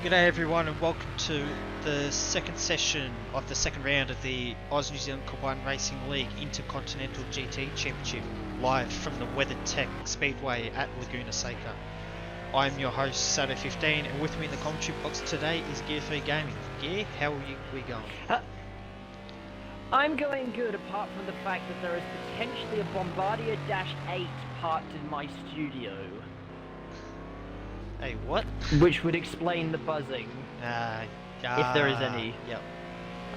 G'day everyone and welcome to the second session of the second round of the Oz New Zealand Combined Racing League Intercontinental GT Championship, live from the WeatherTech Speedway at Laguna, Seca. I'm your host, Sato15, and with me in the commentary box today is Gear 3 Gaming. Gear, how are we going? I'm going good, apart from the fact that there is potentially a Bombardier Dash 8 parked in my studio. Hey, what? Which would explain the buzzing, if there is any. Yep.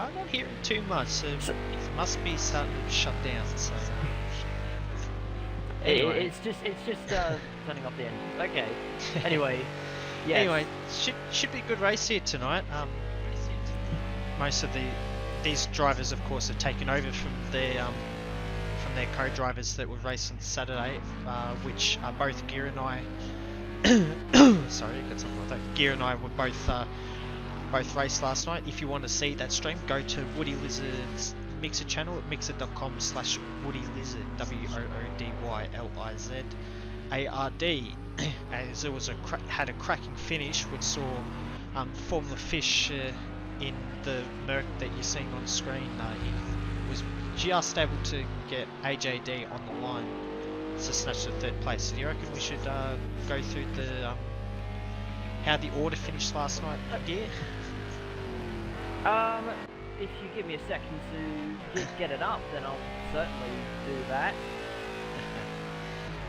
I'm not hearing too much, so it must be starting to shut down. So anyway. It's just turning off the engine. Okay. Anyway, yes. Anyway, should be a good race here tonight. Most of these drivers, of course, have taken over from their co-drivers that were racing Saturday, which are both Gear and I. Sorry, I got something like that. Gear and I were both raced last night. If you want to see that stream, go to Woody Lizard's Mixer channel at mixer.com/WoodyLizard, WOODYLIZARD. As it was had a cracking finish, which saw Formula Fish in the Merc that you're seeing on screen. He was just able to get AJD on the line to snatch the third place. So do you reckon we should go through the how the order finished last night? Yeah. If you give me a second to just get it up, then I'll certainly do that.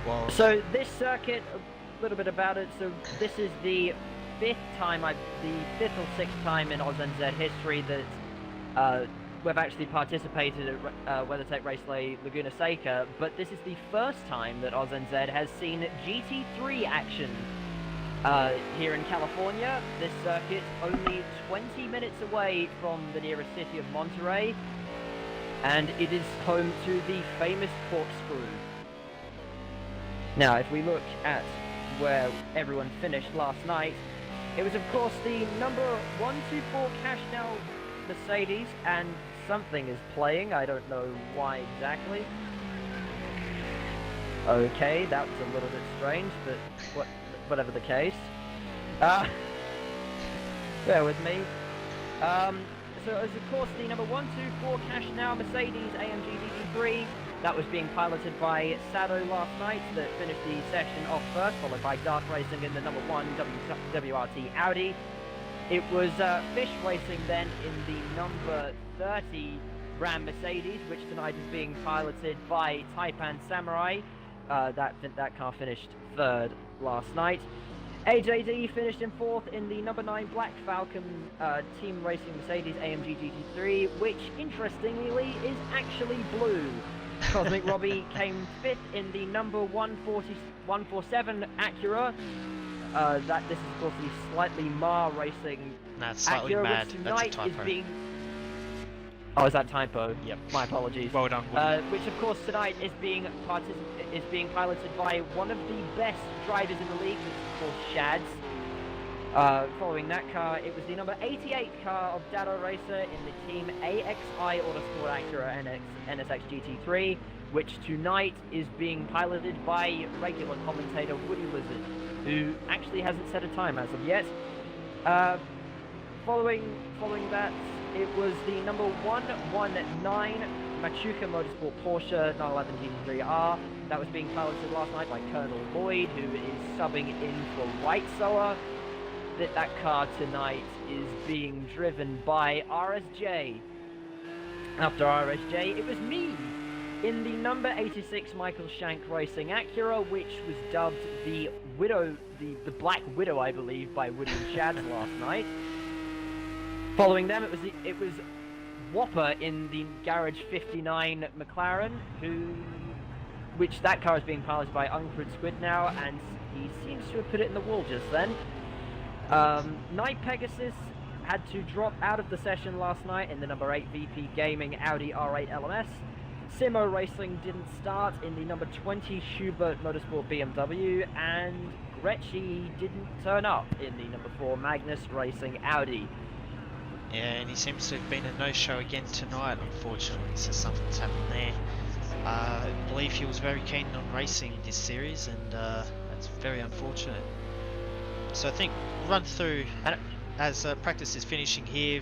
Well, so this circuit, a little bit about it. So this is the fifth or sixth time in ANZCRL history that we've actually participated at WeatherTech Raceway Laguna Seca, but this is the first time that ANZCRL has seen GT3 action here in California. This circuit only 20 minutes away from the nearest city of Monterey, and it is home to the famous corkscrew. Now, if we look at where everyone finished last night, it was of course the number 124 cash now Mercedes, and something is playing. I don't know why exactly. Okay, that was a little bit strange, but whatever the case. Bear with me. So it was of course the number 124 cash now Mercedes AMG GT3 that was being piloted by Sato last night, that finished the session off first, followed by Dark Racing in the number 1 WRT Audi. It was Fish Racing then in the number 30 Ram Mercedes, which tonight is being piloted by Taipan Samurai. That car finished third last night. AJD finished in fourth in the number 9 Black Falcon Team Racing Mercedes AMG GT3, which interestingly is actually blue. Cosmic Robbie came fifth in the number 147 Acura. This is of course the slightly Mar Racing slightly Acura, mad. which tonight That's a typo. is being... Oh, is that typo? Yep. My apologies. Well done. Which of course tonight is being piloted by one of the best drivers in the league, which is of course Shads. Following that car, it was the number 88 car of Dado Racer in the Team AXI Autosport Acura NSX GT3, which tonight is being piloted by regular commentator Woody Lizard, who actually hasn't set a time as of yet. Following that, it was the number 119 Machuca Motorsport Porsche 911 GT3R that was being piloted last night by Colonel Lloyd, who is subbing in for White Sower. That car tonight is being driven by RSJ. After RSJ, it was me in the number 86 Michael Shank Racing Acura, which was dubbed the Black Widow, I believe, by Woody and Shads last night. Following them, it was Whopper in the Garage 59 McLaren, which that car is being piloted by Uncrewed Squid now, and he seems to have put it in the wall just then. Night Pegasus had to drop out of the session last night in the number 8 VP Gaming Audi R8 LMS. Simo Racing didn't start in the number 20 Schubert Motorsport BMW, and Gretschy didn't turn up in the number 4 Magnus Racing Audi. Yeah, and he seems to have been a no-show again tonight, unfortunately, so something's happened there. I believe he was very keen on racing in this series, and that's very unfortunate. So I think run through as practice is finishing here,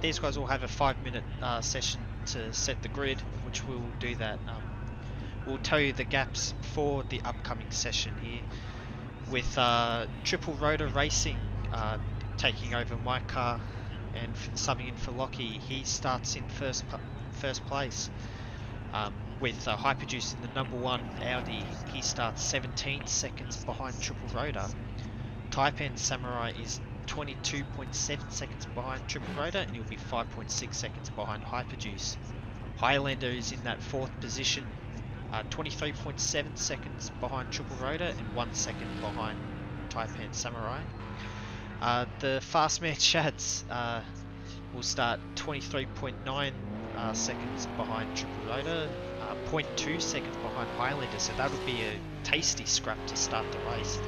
these guys all have a 5-minute session to set the grid, which we'll do that. We'll tell you the gaps for the upcoming session here, with triple rotor racing taking over my car and subbing in for Lockie. He starts in first place. With Hyperjuice in the number 1 Audi, he starts 17 seconds behind triple rotor. Taipan Samurai is 22.7 seconds behind triple rotor, and he'll be 5.6 seconds behind Hyperjuice. Highlander is in that 4th position, 23.7 seconds behind triple rotor and 1 second behind Taipan Samurai. The Fastman Shads will start 23.9 seconds behind triple rotor, 0.2 seconds behind Highlander, so that would be a tasty scrap to start the race.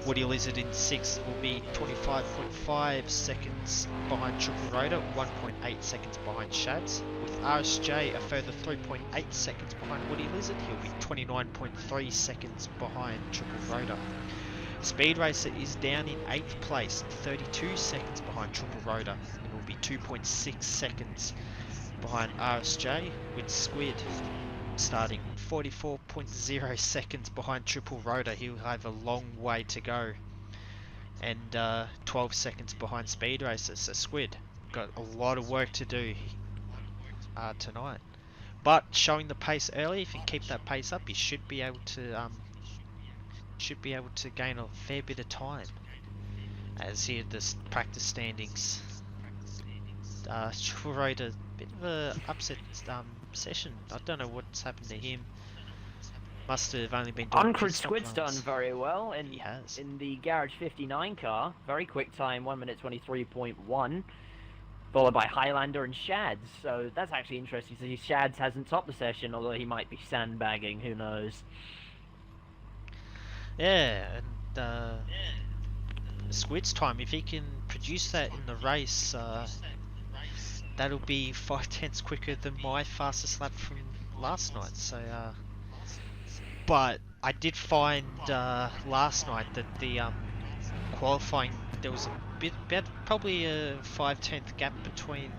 Woody Lizard in 6th will be 25.5 seconds behind triple rotor, 1.8 seconds behind Shads. With RSJ a further 3.8 seconds behind Woody Lizard, he'll be 29.3 seconds behind triple rotor. Speed Racer is down in 8th place, 32 seconds behind triple rotor, and will be 2.6 seconds behind RSJ, with Squid starting 44.0 seconds behind triple rotor. He'll have a long way to go, and 12 seconds behind Speed Racer. So Squid got a lot of work to do tonight, but showing the pace early. If you keep that pace up, you should be able to gain a fair bit of time. As here the practice standings, triple rotor, bit of a upset session. I don't know what's happened to him. Must have only been doing Uncrewed Squid's done very well, and he has. in the Garage 59 car, very quick time, 1 minute 23.1, followed by Highlander and Shads. So that's actually interesting to see. Shads hasn't topped the session, although he might be sandbagging, who knows. Yeah, and Squid's time, if he can produce that in the race, that'll be 5/10 quicker than my fastest lap from last night. So, but I did find last night that the qualifying, there was probably a 5/10 gap between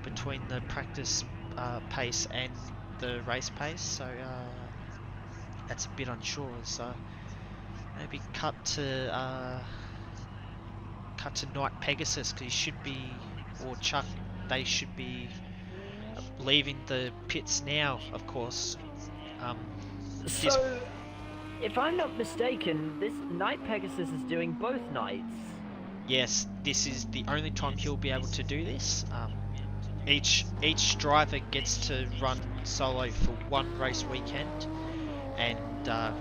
the practice pace and the race pace. So that's a bit unsure. So maybe cut to Night Pegasus, because he should be, or Chuck, they should be leaving the pits now, of course. So, if I'm not mistaken, this Night Pegasus is doing both nights. Yes, this is the only time he'll be able to do this. Each driver gets to run solo for one race weekend, and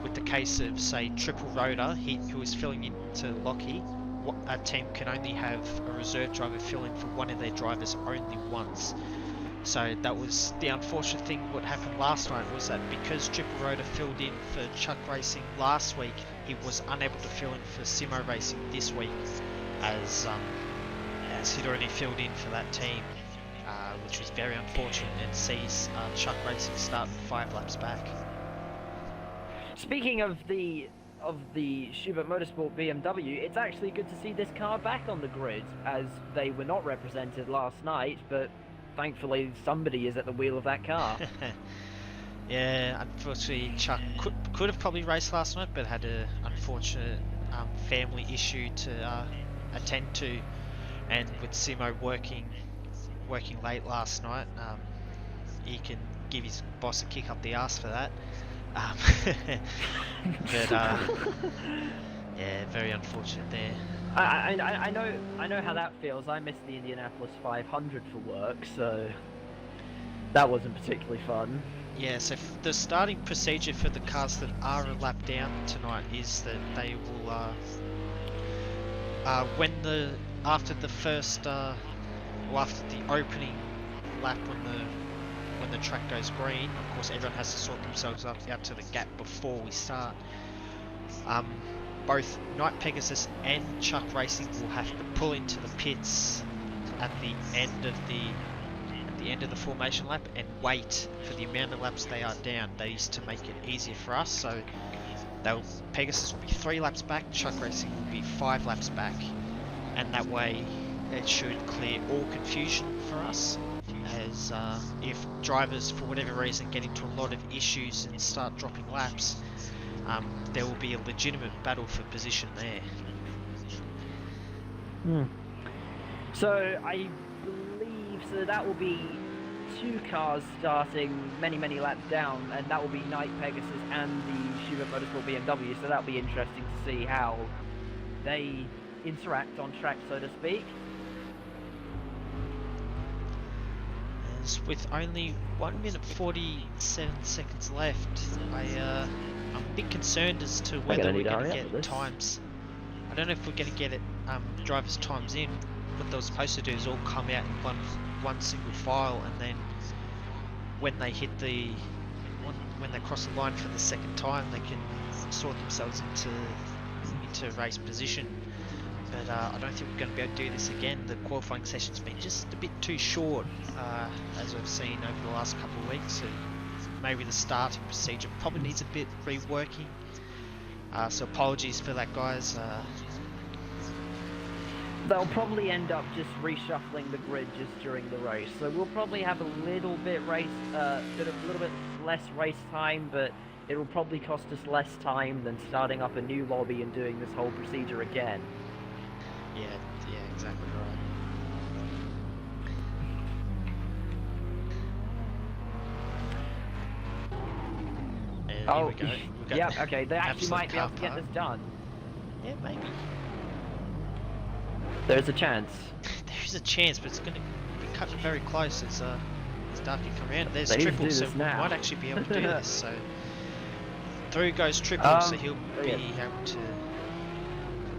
with the case of, say, triple rotor, who is filling in to Lockie, a team can only have a reserve driver fill in for one of their drivers only once. So that was the unfortunate thing. What happened last night was that because triple rotor filled in for Chuck Racing last week, he was unable to fill in for Simo Racing this week, as he'd already filled in for that team, which was very unfortunate, and sees Chuck Racing start 5 laps back. Speaking of the Schubert Motorsport BMW, it's actually good to see this car back on the grid, as they were not represented last night, but thankfully somebody is at the wheel of that car. Yeah, unfortunately Chuck could have probably raced last night, but had an unfortunate family issue to attend to, and with Simo working late last night, he can give his boss a kick up the arse for that. But yeah, very unfortunate there. I know how that feels. I missed the Indianapolis 500 for work, so that wasn't particularly fun. Yeah, so the starting procedure for the cars that are a lap down tonight is that they will after the opening lap, when the track goes green, of course everyone has to sort themselves out to the gap before we start. Both Night Pegasus and Chuck Racing will have to pull into the pits at the end of the formation lap and wait for the amount of laps they are down. That is to make it easier for us. So Pegasus will be 3 laps back, Chuck Racing will be 5 laps back. and that way it should clear all confusion for us. As if drivers, for whatever reason, get into a lot of issues and start dropping laps, there will be a legitimate battle for position there. So I believe that will be 2 cars starting many laps down, and that will be Knight Pegasus and the Schubert Motorsport BMW. So that'll be interesting to see how they interact on track, so to speak. As with only 1 minute 47 seconds left, I'm a bit concerned as to whether we're going to get times. I don't know if we're going to get it drivers' times in. What they were supposed to do is all come out in one single file, and then when they hit when they cross the line for the second time, they can sort themselves into race position. But I don't think we're going to be able to do this again. The qualifying session's been just a bit too short, as we've seen over the last couple of weeks. So maybe the starting procedure probably needs a bit reworking. So apologies for that, guys. They'll probably end up just reshuffling the grid just during the race. So we'll probably have a little bit less race time, but it will probably cost us less time than starting up a new lobby and doing this whole procedure again. Yeah, exactly right. And here we go. Yeah, okay, they actually might be able to get this done. Yeah, maybe. There's a chance. There's a chance, but it's going to be cutting very close as Darky come around. There's Triple, so we might actually be able to do this. So through goes Triple, so he'll be able to.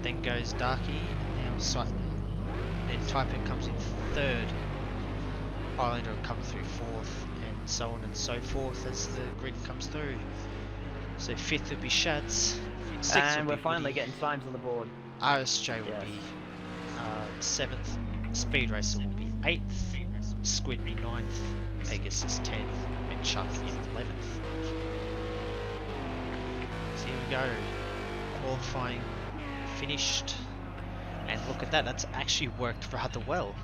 Then goes Darky. Then Taipan comes in third, Highlander will come through fourth, and so on and so forth as the grid comes through. So fifth will be Shads, sixth and will we're be finally Woody. getting times on the board. RSJ will be seventh, Speed Racer will be eighth, Squid will be ninth, Pegasus 10th, and Chuck in 11th. So here we go, qualifying finished. And look at that, that's actually worked rather well.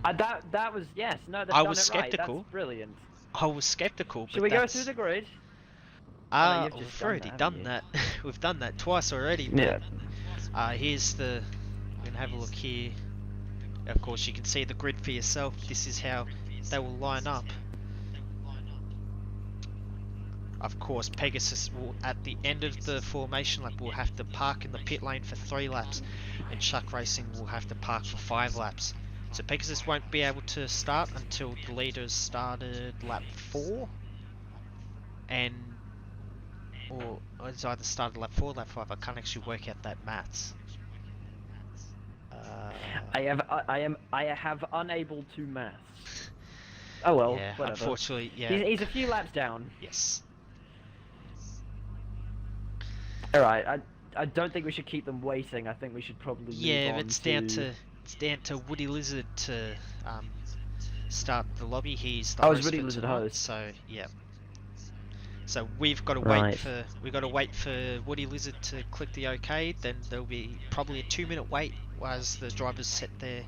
That was, yes, no, I was skeptical. That's brilliant. I was skeptical, but Should we go through the grid? We've already done that. We've done that twice already. But, here's the, we're going to have a look here. Of course, you can see the grid for yourself. This is how they will line up. Of course, Pegasus will, at the end of the formation lap, will have to park in the pit lane for 3 laps, and Chuck Racing will have to park for 5 laps. So Pegasus won't be able to start until the leaders started lap 4, or it's either started lap 4 or lap 5. I can't actually work out that maths. I have unable to maths. Oh well, yeah, whatever. Unfortunately, yeah. He's a few laps down. Yes. Alright, I don't think we should keep them waiting. I think we should probably move on it's down to Woody Lizard to start the lobby. He's the host Woody for Lizard tonight, host. so yeah. So we've got to wait for Woody Lizard to click the OK. Then there'll be probably a 2-minute wait as the drivers set their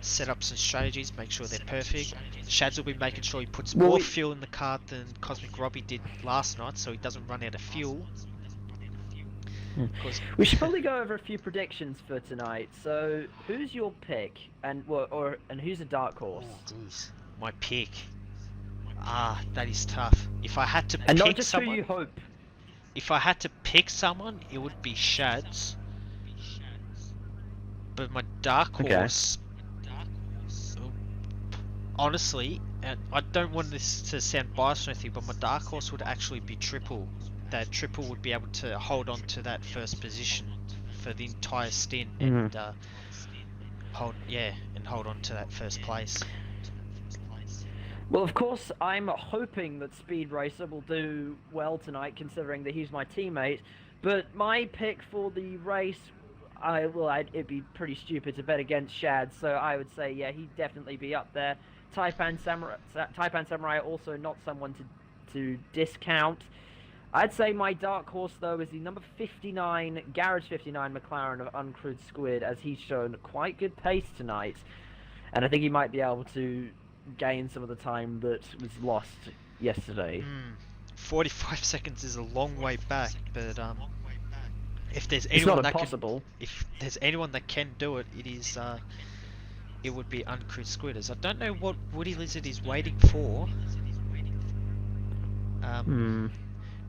setups and strategies, make sure they're perfect. Shads will be making sure he puts more fuel in the car than Cosmic Robbie did last night, so he doesn't run out of fuel. We should probably go over a few predictions for tonight. So, who's your pick, and who's a dark horse? Oh, geez. My pick. That is tough. If I had to pick not just someone, who you hope. If I had to pick someone, it would be Shads. But my dark horse, honestly, and I don't want this to sound biased or anything, but my dark horse would actually be Triple. That Triple would be able to hold on to that first position for the entire stint and hold on to that first place. Well, of course, I'm hoping that Speed Racer will do well tonight, considering that he's my teammate. But my pick for the race, it'd be pretty stupid to bet against Shad. So I would say, yeah, he'd definitely be up there. Taipan Samurai also not someone to discount. I'd say my dark horse, though, is the number 59, Garage 59 McLaren of Uncrewed Squid, as he's shown quite good pace tonight. And I think he might be able to gain some of the time that was lost yesterday. 45 seconds is a long way back, but if there's It's anyone not that impossible. if there's anyone that can do it, it would be Uncrewed Squidders. I don't know what Woody Lizard is waiting for.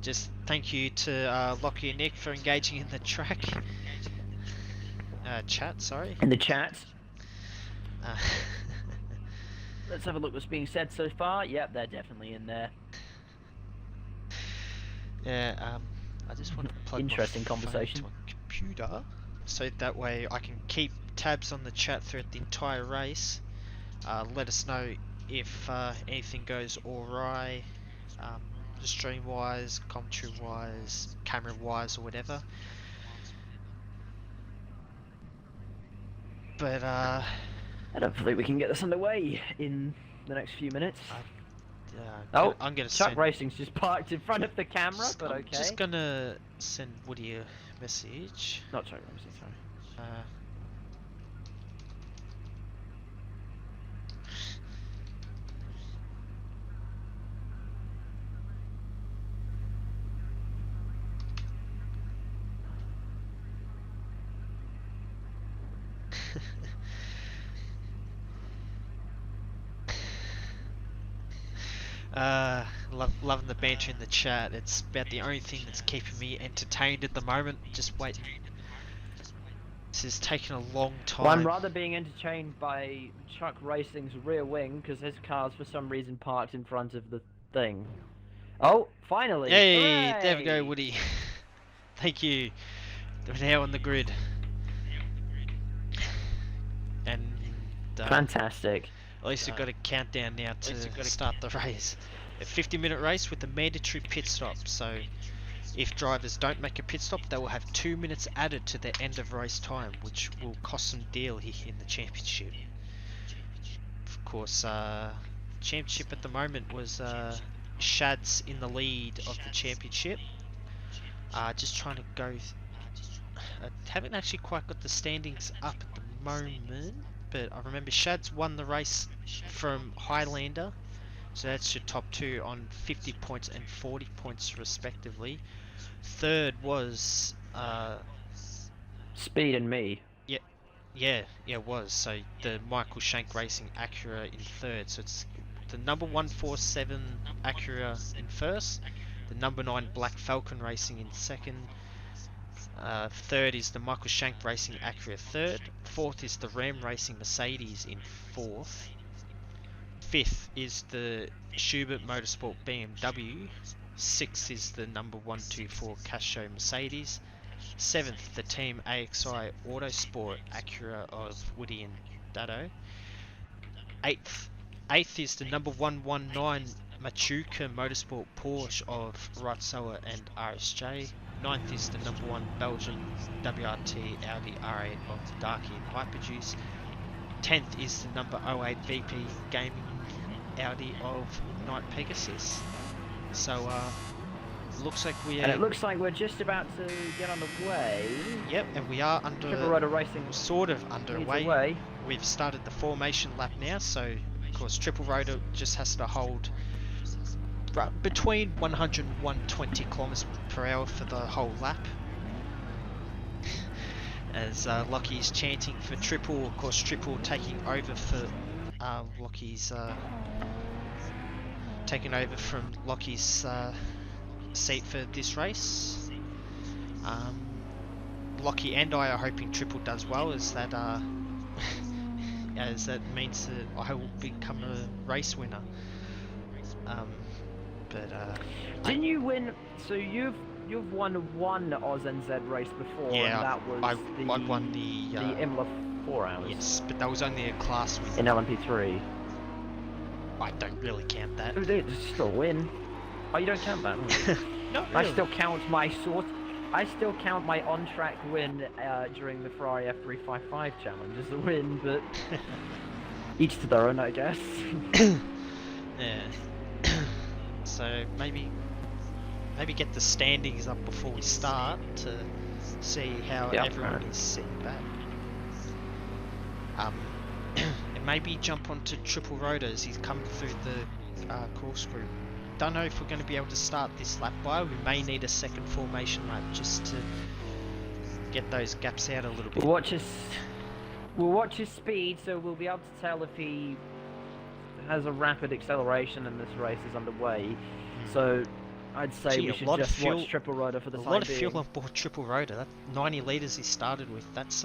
Just thank you to Lockie and Nick for engaging in the track. Chat, sorry. In the chat. Let's have a look what's being said so far. Yep, they're definitely in there. Yeah, I just want to plug Interesting my phone conversation. to a computer, so that way I can keep tabs on the chat throughout the entire race. Let us know if anything goes awry, stream wise, commentary wise, camera wise, or whatever. But And hopefully we can get this underway in the next few minutes. I'm gonna Chuck send. Racing's just parked in front of the camera, but I'm okay. just gonna send Woody a message. Not Chuck Racing, sorry. Loving the banter in the chat. It's about the only thing that's keeping me entertained at the moment. Just waiting. This is taking a long time. Well, I'm rather being entertained by Chuck Racing's rear wing, because his car's for some reason parked in front of the thing. Oh, finally! Hey, Hooray! there we go, Woody. Thank you. We're now on the grid. And Fantastic. at least we've got a countdown now to start the race. A 50-minute race with a mandatory pit stop. So if drivers don't make a pit stop, they will have 2 minutes added to their end of race time, which will cost them dearly in the championship. Of course, championship at the moment was Shad's in the lead of the championship. Just trying to go. I haven't actually quite got the standings up at the moment, but I remember Shad's won the race from Highlander, so that's your top two on 50 points and 40 points respectively. Third was Speed and me. yeah, it was. So the Michael Shank Racing Acura in third. So it's the number 147 Acura in first, the number 9 Black Falcon Racing in second. Third is the Michael Shank Racing Acura third. Fourth is the Ram Racing Mercedes in fourth. Fifth is the Schubert Motorsport BMW. Sixth is the number 124 Casio Mercedes. Seventh, the Team AXI Autosport Acura of Woody and Dado. Eighth is the number 119 Machuca Motorsport Porsche of Ratsoa and RSJ. Ninth is the number 1 Belgian WRT Audi R8 of Darky and Hyperjuice. 10th is the number 08 VP Gaming Audi of Night Pegasus. So looks like we are. And it looks like we're just about to get on the way. Yep, and we are Triple Rider Racing sort of underway. away. We've started the formation lap now, so of course Triple Rotor just has to hold between 100 and 120 kilometers per hour for the whole lap. As Lockie's chanting for Triple, of course Triple taking over for Lockie's taking over from Lockie's seat for this race. Lockie and I are hoping Triple does well, as that means that I will become a race winner. Didn't you win? So you've won one Oz NZ race before, Yeah, and that was I won the IMLA 4 hours. Yes, but that was only a class win. In LMP3. I don't really count that. It's still a win. Oh, you don't count that? Not I really. still count my on-track win during the Ferrari F355 challenge as a win, but each to their own, I guess. Yeah. So maybe maybe get the standings up before we start to see how everyone is sitting back. And maybe jump onto triple rotors. He's coming through the corkscrew. Don't know if we're going to be able to start this lap by. We may need a second formation lap just to get those gaps out a little bit. We'll watch his speed, so we'll be able to tell if he has a rapid acceleration and this race is underway. So I'd say we should just watch triple rotor for the time being. A lot of fuel on board triple rotor. That's 90 litres he started with. That's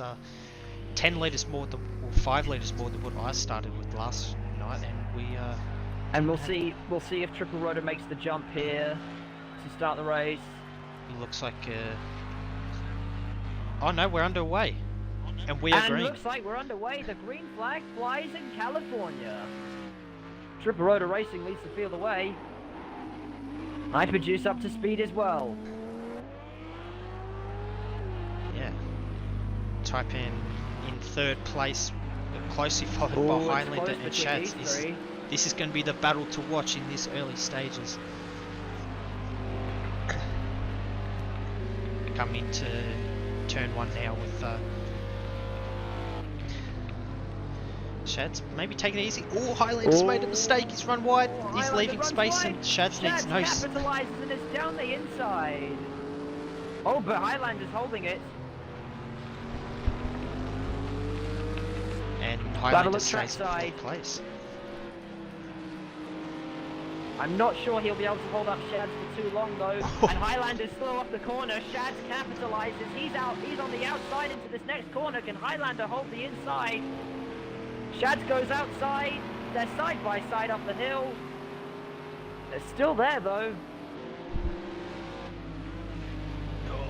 10 litres more than, or 5 litres more than what I started with last night, and we and we'll see if triple rotor makes the jump here to start the race. It looks like oh no, we're underway. And we are green. Looks like we're underway. The green flag flies in California. Triple rotor racing leads the field away. Hyperjuice up to speed as well. Yeah. Taipan in third place, closely followed by Highlander and Shads. This is going to be the battle to watch in these early stages. We're coming into turn 1 now with Shads, maybe take it easy. Oh, Highlander's made a mistake. He's run wide. He's leaving space, and Shads needs no. Capitalizes and it's down the inside. Oh, but Highlander's holding it. And Highlander stays in fourth place. I'm not sure he'll be able to hold up Shads for too long though. And Highlander's slow off the corner. Shads capitalizes. He's out. He's on the outside into this next corner. Can Highlander hold the inside? Shads goes outside. They're side by side up the hill. They're still there though.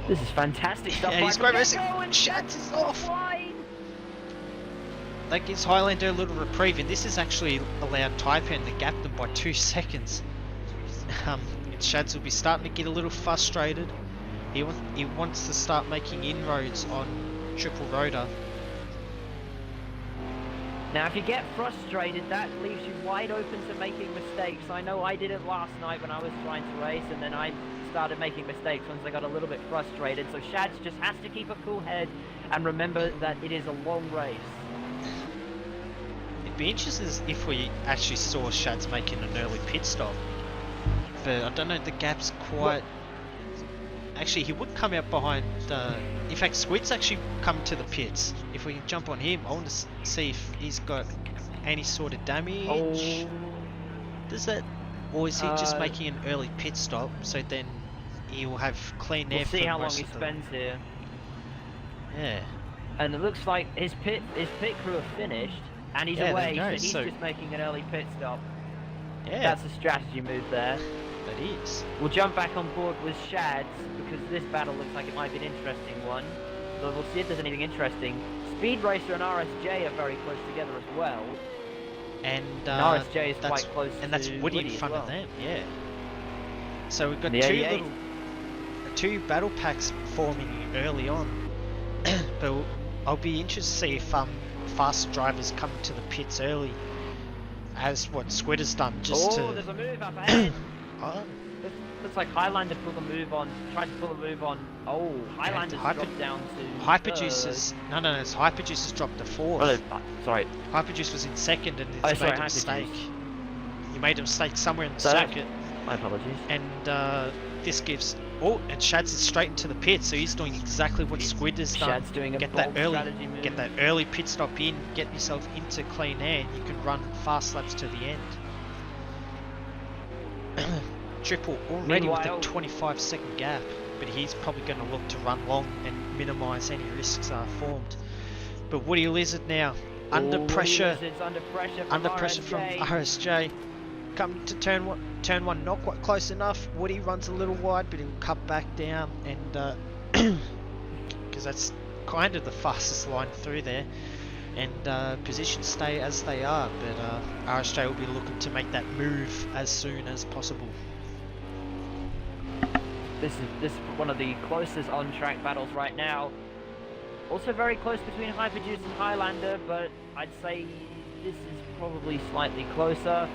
This is fantastic stuff. Yeah, he's great racing. Shads is off. That gives Highlander a little reprieve, and this has actually allowed Taipan to gap them by 2 seconds. And Shads will be starting to get a little frustrated. He wants to start making inroads on triple rotor. Now if you get frustrated, that leaves you wide open to making mistakes. I know I did it last night when I was trying to race, and then I started making mistakes once I got a little bit frustrated. So Shads just has to keep a cool head and remember that it is a long race. It'd be interesting if we actually saw Shads making an early pit stop, but I don't know, the gap's quite... Actually, he would come out behind... In fact, Squid's actually come to the pits. If we can jump on him, I want to see if he's got any sort of damage. Oh. Does that... Or is he just making an early pit stop, so then he'll have clean air for see how long he spends here. Yeah. And it looks like his pit crew have finished, and he's away, so he's just making an early pit stop. Yeah. That's a strategy move there. That is. We'll jump back on board with Shads, because this battle looks like it might be an interesting one. So we'll see if there's anything interesting. Speed Racer and RSJ are very close together as well. And RSJ is quite close to that's Woody in front of them, yeah. So we've got two battle packs forming early on. But I'll be interested to see if fast drivers come to the pits early, as what Squid has done, there's a move up ahead. Looks like Highlander tried to pull a move on. Oh, Highlander's dropped down to Hyperjuice it's Hyperjuice has dropped to 4th. Sorry. Hyperjuice was in 2nd and he's made a mistake. He made a mistake somewhere in the circuit. My apologies. And this gives... Oh, and Shads is straight into the pit, so he's doing exactly what Squid has done. Shad's doing a get that early pit stop in, get yourself into clean air, and you can run fast laps to the end. Triple already with a 25-second gap, but he's probably going to look to run long and minimise any risks formed. But Woody Lizard now under pressure from RSJ. Coming to turn one, not quite close enough. Woody runs a little wide, but he'll cut back down, and because that's kind of the fastest line through there. And positions stay as they are, but RSJ will be looking to make that move as soon as possible. This is one of the closest on-track battles right now. Also very close between Hyperjuice and Highlander, but I'd say this is probably slightly closer.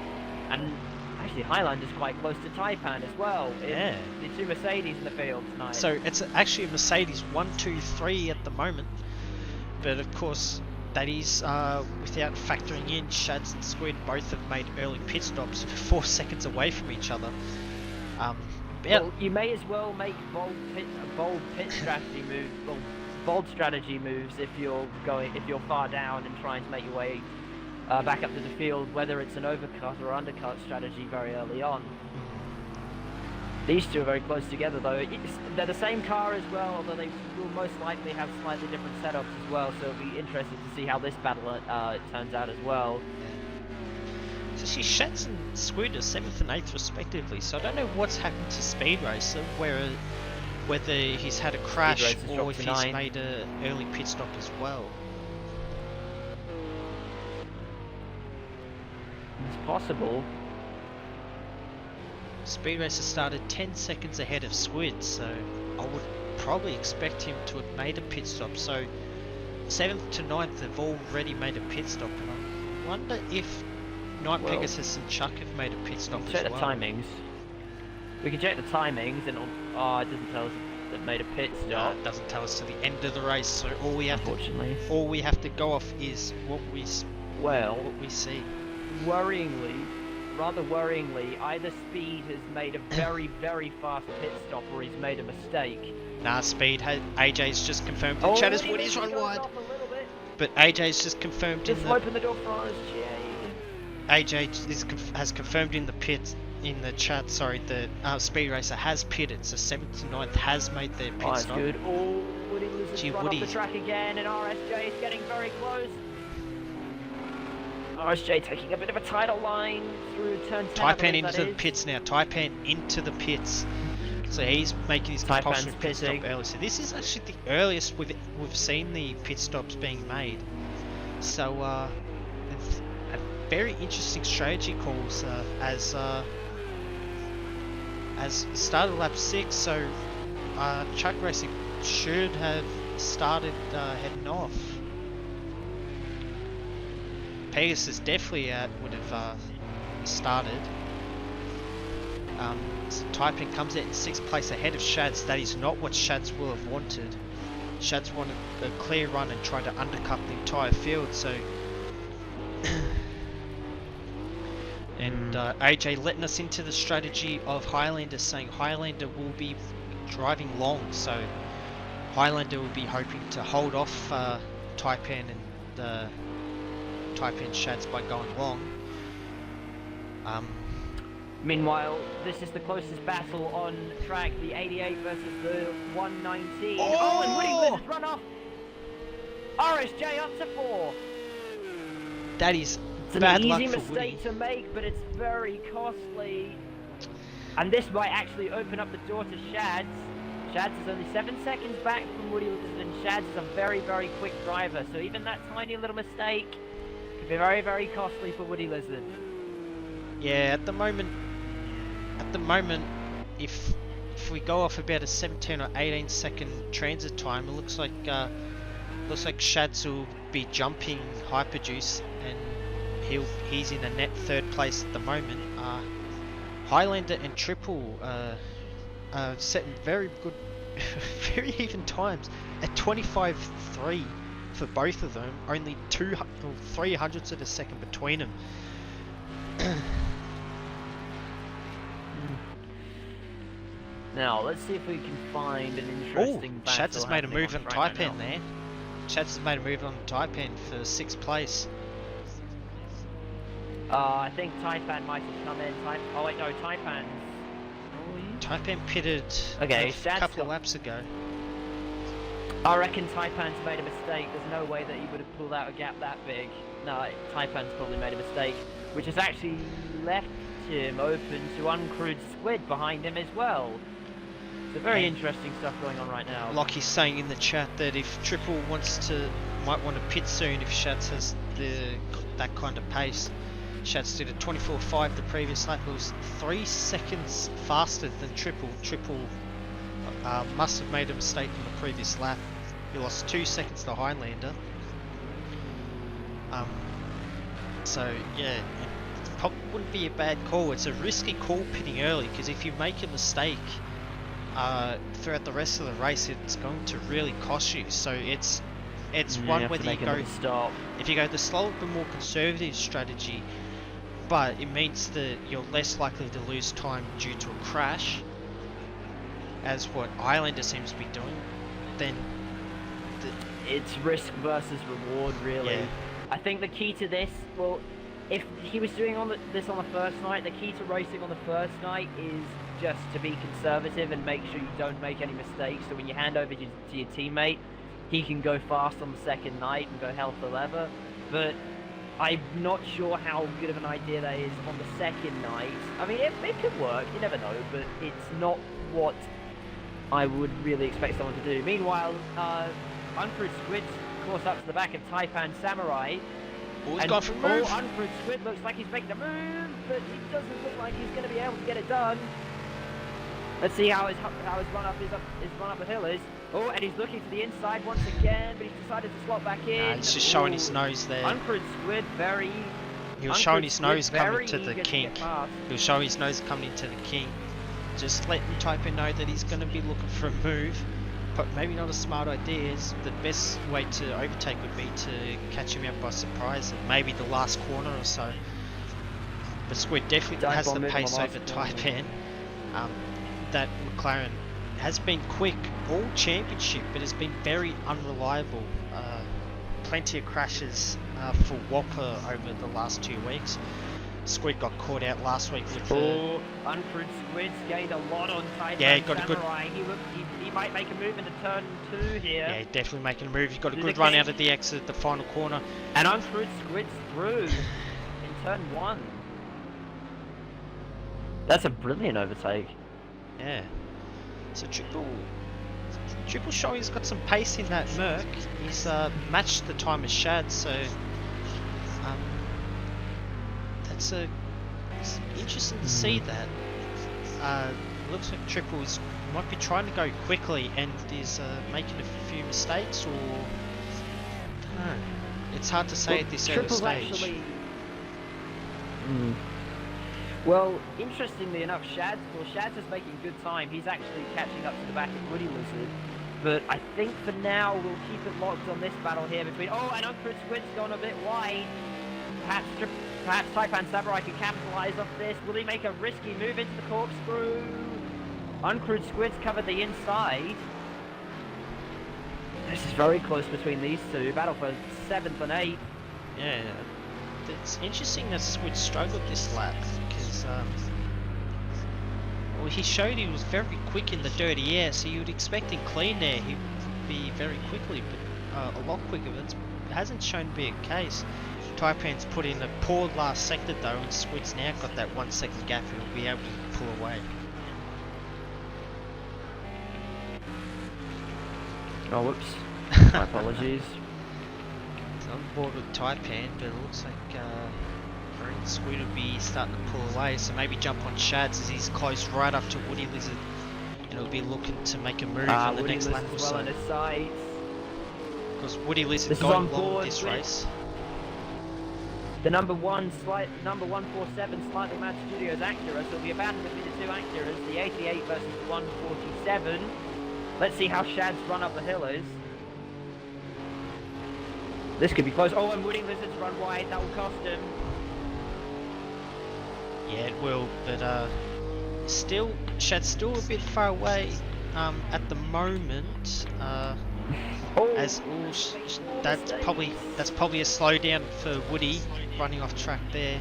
And Actually, Highlander's quite close to Taipan as well. Yeah. The two Mercedes in the field tonight. So it's actually a Mercedes 1, 2, 3 at the moment, but of course that is without factoring in Shads and Squid. Both have made early pit stops, 4 seconds away from each other. Well, you may as well make bold pit strategy moves, bold strategy moves if you're far down and trying to make your way back up to the field, whether it's an overcut or undercut strategy very early on. These two are very close together though. They're the same car as well, although they will most likely have slightly different setups as well, so it'll be interesting to see how this battle turns out as well. So see, Shads and Squid are 7th and 8th respectively, so I don't know what's happened to Speed Racer, whether he's had a crash or if he's made an early pit stop as well. It's possible. Speed Racer started 10 seconds ahead of Squid, so I would probably expect him to have made a pit stop. So 7th to 9th have already made a pit stop, and I wonder if Night Pegasus and Chuck have made a pit stop as well. Check the timings. We can check the timings, and it doesn't tell us if they've made a pit stop. It doesn't tell us to the end of the race, so all we have to go off is what we see. Rather worryingly, either Speed has made a very, very fast pit stop, or he's made a mistake. Nah, Speed AJ's just confirmed in chat as Woody's run wide. But AJ's just confirmed just open the door for us, AJ has confirmed in the chat, sorry, that Speed Racer has pitted, so 7th to 9th has made their pit stop. Good. Oh, Woody loses run off the track again, and RSJ is getting very close. RSJ taking a bit of a tighter line through turn 10. Taipan into the pits now. Taipan into the pits. So he's making his compulsory pit stop early. So this is actually the earliest we've seen the pit stops being made. So it's a very interesting strategy calls as start of lap 6. So Chuck Racing should have started heading off. Pegasus definitely would have started. So Taipan comes out in 6th place ahead of Shads. That is not what Shads will have wanted. Shads wanted a clear run and tried to undercut the entire field. So, and AJ letting us into the strategy of Highlander, saying Highlander will be driving long. So Highlander will be hoping to hold off Taipan and Taipan Shads by going long. Meanwhile, this is the closest battle on track, the 88 versus the 119. Oh, and Woody Blizzard's run off. RSJ up to 4. That is bad luck for Woody. It's an easy mistake to make, but it's very costly. And this might actually open up the door to Shads. Shads is only 7 seconds back from Woody Blizzard, and Shads is a very, very quick driver. So even that tiny little mistake could be very, very costly for Woody Lizard. Yeah, at the moment, if we go off about a 17 or 18 second transit time, it looks like Shads will be jumping Hyperjuice, and he's in a net 3rd place at the moment. Highlander and Triple setting very good, very even times at 25.3 for both of them. Only 3 hundredths of a second between them. Now, let's see if we can find an interesting battle. Shads has made a move on Taipan there. Shads has made a move on Taipan for 6th place. I think Taipan might have come in. Oh wait, no, Taipan. Taipan pitted a couple of laps ago. I reckon Taipan's made a mistake. There's no way that he would have pulled out a gap that big. No, Taipan's probably made a mistake, which has actually left him open to uncrewed Squid behind him as well. So very interesting stuff going on right now. Lockie's saying in the chat that if Triple might want to pit soon if Shads has that kind of pace. Shads did a 24.5 the previous lap. It was 3 seconds faster than Triple. Triple must have made a mistake on the previous lap. He lost 2 seconds to Highlander. So yeah, probably wouldn't be a bad call. It's a risky call pitting early, because if you make a mistake throughout the rest of the race, it's going to really cost you. So it's one whether you go stop. if you go the slower but more conservative strategy, but it means that you're less likely to lose time due to a crash, as what Islander seems to be doing, then it's risk versus reward, really. Yeah. I think the key to this, well, if he was doing this on the first night, the key to racing on the first night is just to be conservative and make sure you don't make any mistakes, so when you hand over to your teammate, he can go fast on the second night and go hell for leather. But I'm not sure how good of an idea that is on the second night. I mean, it could work, you never know, but it's not what I would really expect someone to do. Meanwhile, Uncrewed Squid's course up to the back of Taipan Samurai. Oh, he's gone for a move. Uncrewed Squid looks like he's making a move, but he doesn't look like he's going to be able to get it done. Let's see how his run up the hill is. Oh, and he's looking to the inside once again, but he's decided to slot back in. Nah, he's just showing his nose there. Uncrewed Squid He was showing his nose coming to the kink. He was showing his nose coming into the kink. Just letting Taipan know that he's going to be looking for a move, but maybe not a smart idea. The best way to overtake would be to catch him out by surprise, and maybe the last corner or so. But Squid definitely has the pace over Taipan. That McLaren has been quick all championship, but has been very unreliable. Plenty of crashes for Whopper over the last 2 weeks. Squid got caught out last week with the... Uncrewed Squid's gained a lot on Taipan. Yeah, got a good... He might make a move into turn 2 here. Yeah, definitely making a move. He got a good run out of the exit, the final corner. And Uncrewed Squid's through in turn 1. That's a brilliant overtake. Yeah. So Triple showing he's got some pace in that Merc. He's matched the time of Shad, so it's interesting to see that. Looks like Triple might be trying to go quickly and is making a few mistakes, or I don't know. It's hard to say at this early stage. Well, interestingly enough, Shad's is making good time. He's actually catching up to the back of Woody Lizard. But I think for now, we'll keep it locked on this battle here between... Oh, and Uncrewed Squid's gone a bit wide. Perhaps Taipan Samurai can capitalise off this. Will he make a risky move into the corkscrew? Uncrewed Squid's covered the inside. This is very close between these two. Battle for 7th and 8th. Yeah, it's interesting that Squid struggled this lap, because well, he showed he was very quick in the dirty air, so you'd expect in clean air he'd be very quickly, but a lot quicker. But it hasn't shown to be a case. Taipan's put in a poor last sector though, and Squid's now got that 1 second gap and he'll be able to pull away. Oh, whoops. My apologies. He's on board with Taipan, but it looks like Squid will be starting to pull away, so maybe jump on Shads as he's close right up to Woody Lizard, and he'll be looking to make a move on the next lap or so. Because Woody Lizard got long with this race. The number 147 Slightly Mad Studios Acura, so it'll be a battle between the two Acuras, the 88 versus the 147. Let's see how Shad's run up the hill is. This could be close. Oh, and Woody Lizard's run wide, that will cost him. Yeah, it will, but still, Shad's still a bit far away at the moment. That's probably a slowdown for Woody running off track there.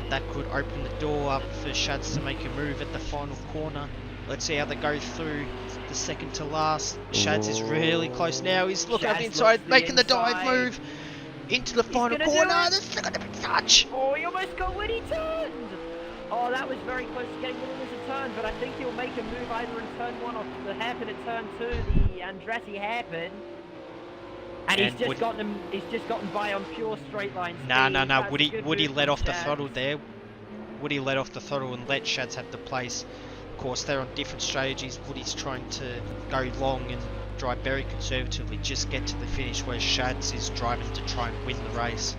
That could open the door up for Shads to make a move at the final corner. Let's see how they go through the second to last. Shads is really close now. He's looking up inside, making the dive move into the final corner. This is going to be touch. Oh, he almost got Woody turned. Oh, that was very close to getting Woody Lizard turned, but I think he'll make a move either in turn 1 or the hairpin at turn 2, the Andretti hairpin. And he's just gotten by on pure straight line speed. Nah. Woody let off the throttle there. Woody let off the throttle and let Shads have the place. Of course, they're on different strategies. Woody's trying to go long and drive very conservatively, just get to the finish, where Shads is driving to try and win the race.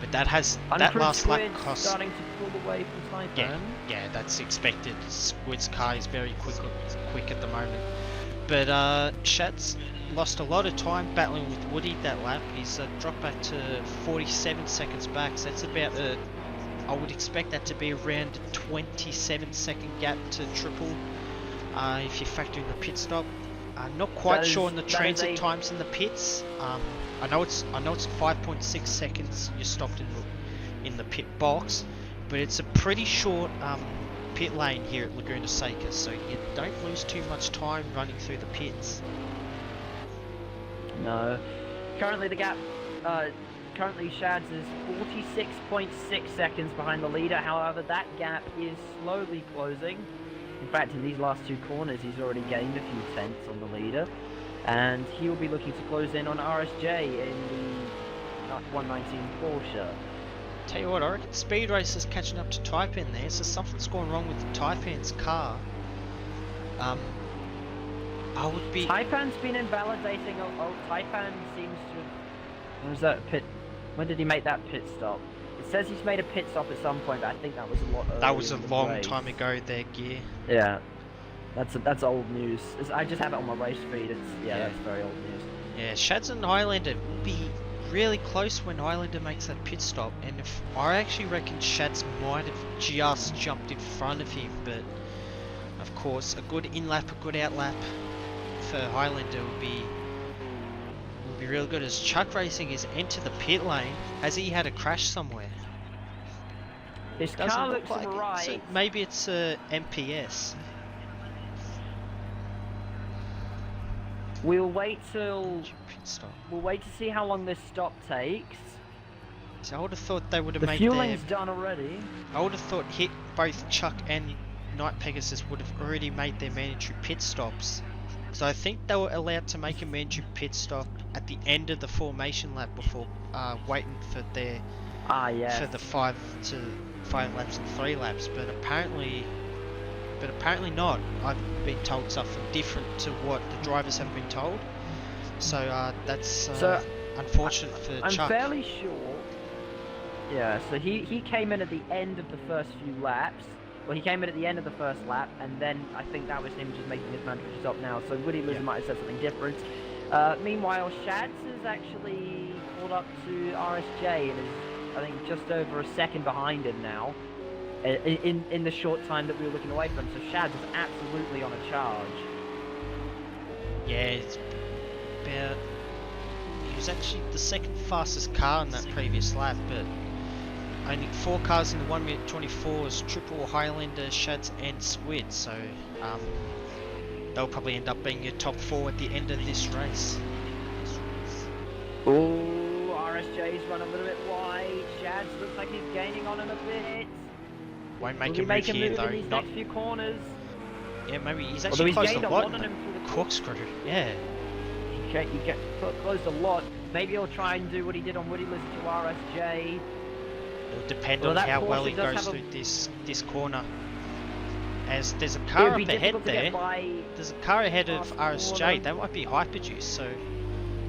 But that Uncrewed last lap Squid cost. starting to pull away from Taipan. Yeah, that's expected. Squid's car is very quick at the moment. But Shad's lost a lot of time battling with Woody that lap. He's dropped back to 47 seconds back. So that's about I would expect that to be around a 27-second gap to triple if you factor in the pit stop. I'm not quite sure on the transit times in the pits. I know it's 5.6 seconds you're stopped in the pit box, but it's a pretty short pit lane here at Laguna Seca, so you don't lose too much time running through the pits. No. Currently the gap, currently Shad's is 46.6 seconds behind the leader. However, that gap is slowly closing. In fact, in these last two corners, he's already gained a few tenths on the leader. And he will be looking to close in on RSJ in the 119 Porsche. Tell you what, I reckon Speed Racer's catching up to Taipan there, so something's gone wrong with Taipan's car. I would be... Taipan's been invalidating. Taipan seems to have... When was that pit? When did he make that pit stop? It says he's made a pit stop at some point, but I think that was a lot earlier. That was a long time ago there, Gear. Yeah. That's old news. I just have it on my race feed. That's very old news. Yeah, Shads and Highlander will be really close when Highlander makes that pit stop, and if I actually reckon Shads might have just jumped in front of him, but of course a good in lap, a good out lap for Highlander would be real good. As Chuck Racing is into the pit lane, has he had a crash somewhere? His car looks like right. So maybe it's a MPS. We'll wait to see how long this stop takes. So I would have thought they would have made the fueling's done already. I would have thought both Chuck and Night Pegasus would have already made their mandatory pit stops. So I think they were allowed to make a mandatory pit stop at the end of the formation lap before waiting for their for the 5 laps and 3 laps. But apparently not. I've been told something different to what the drivers have been told. So that's unfortunate for Chuck. I'm fairly sure. Yeah. So he came in at the end of the first few laps. Well, he came in at the end of the first lap, and then I think that was him just making his mandatory stop now. So Woody Loser might have said something different. Meanwhile, Shads has actually caught up to RSJ and is, I think, just over a second behind him now. In the short time that we were looking away from him, so Shads is absolutely on a charge. Yeah, it's about... He was actually the second fastest car in that previous lap, but only 4 cars in the 1 minute 24s, triple Highlander, Shads and Squid, so they'll probably end up being your top 4 at the end of this race. Oh, RSJ's run a little bit wide. Shads looks like he's gaining on him a bit. Won't make a move here though. In these next few corners. Yeah, maybe he's actually closed a lot in the corkscrew. Yeah. He get closed a lot. Maybe he'll try and do what he did on Woody Lizard to RSJ. It'll depend on how well he goes through this corner. As there's a car up ahead there. There's a car ahead of RSJ. That might be Hyperjuice, so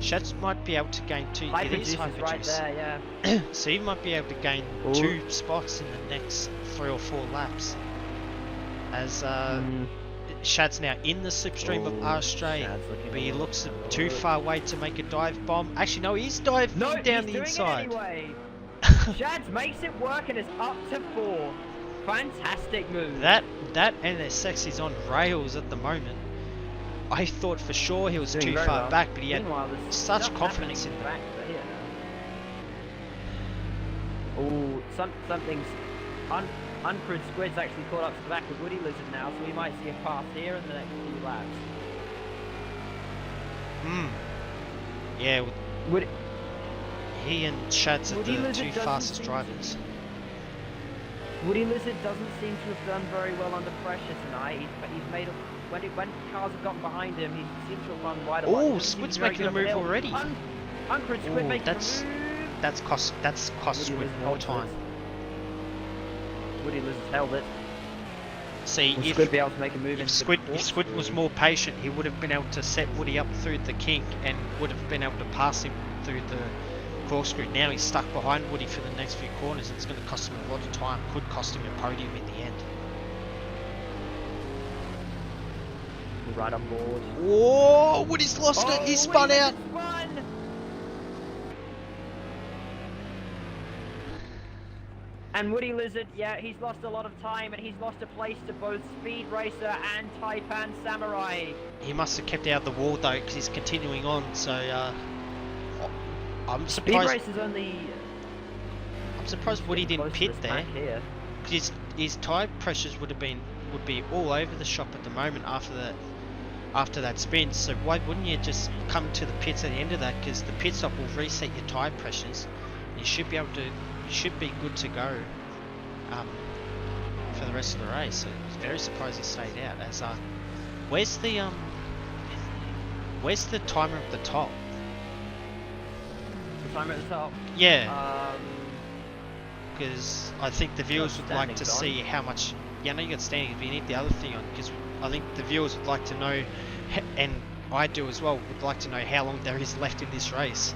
Shads might be able to gain 2. It is Hyperjuice. Right there, yeah. So he might be able to gain 2 spots in the next 3 or 4 laps. As Shad's now in the slipstream of RSJ, but he looks too far away to make a dive bomb. Actually, no, he's diving down the inside. Anyway. Shads makes it work and is up to 4. Fantastic move. That NSX is on rails at the moment. I thought for sure he was too far back, but he had such confidence in that. Oh, something's uncrewed Squid's actually caught up to the back of Woody Lizard now, so we might see a pass here in the next few laps. Yeah. He and Shads are the 2 fastest drivers. Woody Lizard doesn't seem to have done very well under pressure tonight. He's made when cars have gotten behind him, he seems to have run wide. Oh, Squid's making a move already. Uncrewed Squid making a move. That's cost Squid more time. Woody Lizard held it. See, if Squid be able to make a move, if Squid was more patient, he would have been able to set Woody up through the kink and would have been able to pass him through corkscrew. Now he's stuck behind Woody for the next few corners, and it's going to cost him a lot of time. Could cost him a podium in the end. Right on board. Whoa! Woody's lost it. He spun out. Spun. And Woody Lizard, yeah, he's lost a lot of time, and he's lost a place to both Speed Racer and Taipan Samurai. He must have kept out the wall though, because he's continuing on. So I'm Speed surprised. Racer's only. I'm surprised Woody didn't pit there. Because his tyre pressures would be all over the shop at the moment after that spin. So why wouldn't you just come to the pits at the end of that? Because the pit stop will reset your tyre pressures. You should be able to. You should be good to go for the rest of the race. So I was very surprised he stayed out. As where's the timer at the top? The timer at the top. Yeah. Because I think the viewers would like to see how much. Yeah, I know you got standings, but you need the other thing on. Because I think the viewers would like to know, and I do as well, would like to know how long there is left in this race.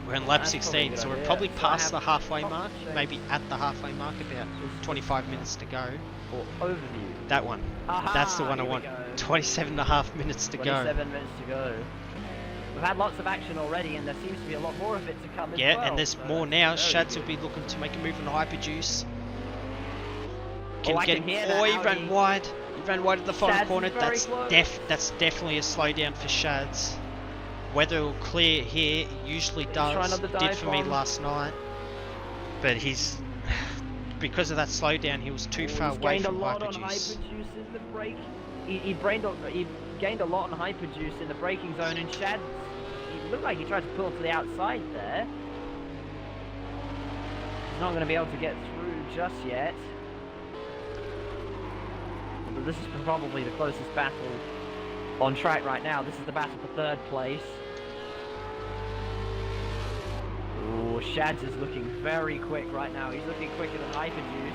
We're in lap 16, so we're probably past the halfway mark, maybe at the halfway mark, about 25 minutes to go. Or overview. That one. Aha, that's the one I want. 27.5 minutes to go. 27 minutes to go. We've had lots of action already, and there seems to be a lot more of it to come as well. Yeah, and there's more now. Shads will be looking to make a move on Hyperjuice. He ran wide. He ran wide at the final corner. That's definitely a slowdown for Shads. Weather will clear here, usually does, did for me last night, but he's, because of that slowdown, he was too far away from Hyperjuice. He gained a lot on Hyperjuice in the braking zone, and Shad, he looked like he tried to pull to the outside there. He's not going to be able to get through just yet. But this is probably the closest battle on track right now. This is the battle for third place. Oh, Shads is looking very quick right now. He's looking quicker than Hyperjuice.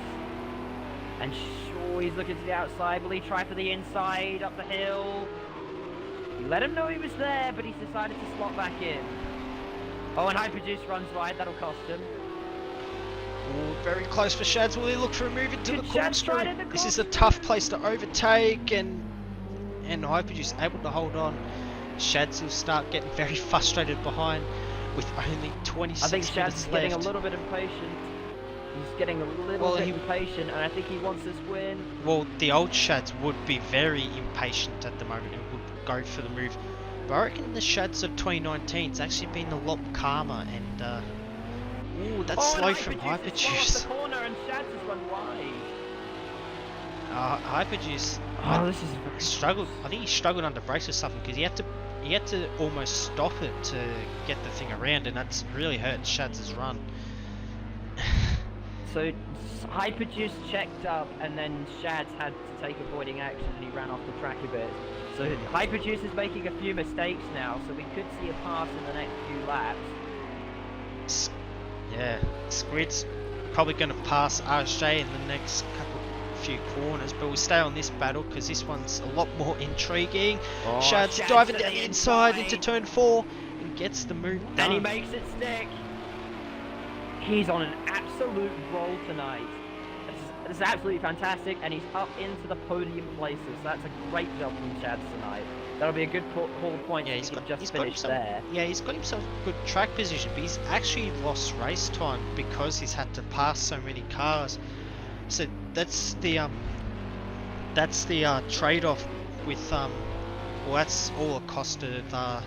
And sure, he's looking to the outside. Will he try for the inside, up the hill? He let him know he was there, but he's decided to slot back in. Oh, and Hyperjuice runs wide. That'll cost him. Oh, very close for Shads. Will he look for a move into the corkscrew? This is a tough place to overtake, and Hyperjuice able to hold on. Shads will start getting very frustrated behind with only 26 minutes left. I think Shads is getting a little bit impatient. He's getting a little bit impatient, and I think he wants this win. Well, the old Shads would be very impatient at the moment and would go for the move. But I reckon the Shads of 2019 has actually been a lot calmer, and ooh, that's slow from Hyperjuice. The corner, and Shads has run wide. Hyperjuice. This is struggled. I think he struggled under brakes or something, because he had to almost stop it to get the thing around, and that's really hurt Shads' run. So Hyperjuice checked up, and then Shads had to take avoiding action, and he ran off the track a bit. So Hyperjuice is making a few mistakes now, so we could see a pass in the next few laps. Yeah, Squid's probably going to pass RSJ in the next few corners, but we'll stay on this battle because this one's a lot more intriguing. Shads driving down the inside into turn 4 and gets the move done. And he makes it stick. He's on an absolute roll tonight. This is absolutely fantastic, and he's up into the podium places. That's a great job from Shads tonight. That'll be a good call point. Yeah, he's got himself good track position, but he's actually lost race time because he's had to pass so many cars. So that's the trade-off with well, that's all a cost of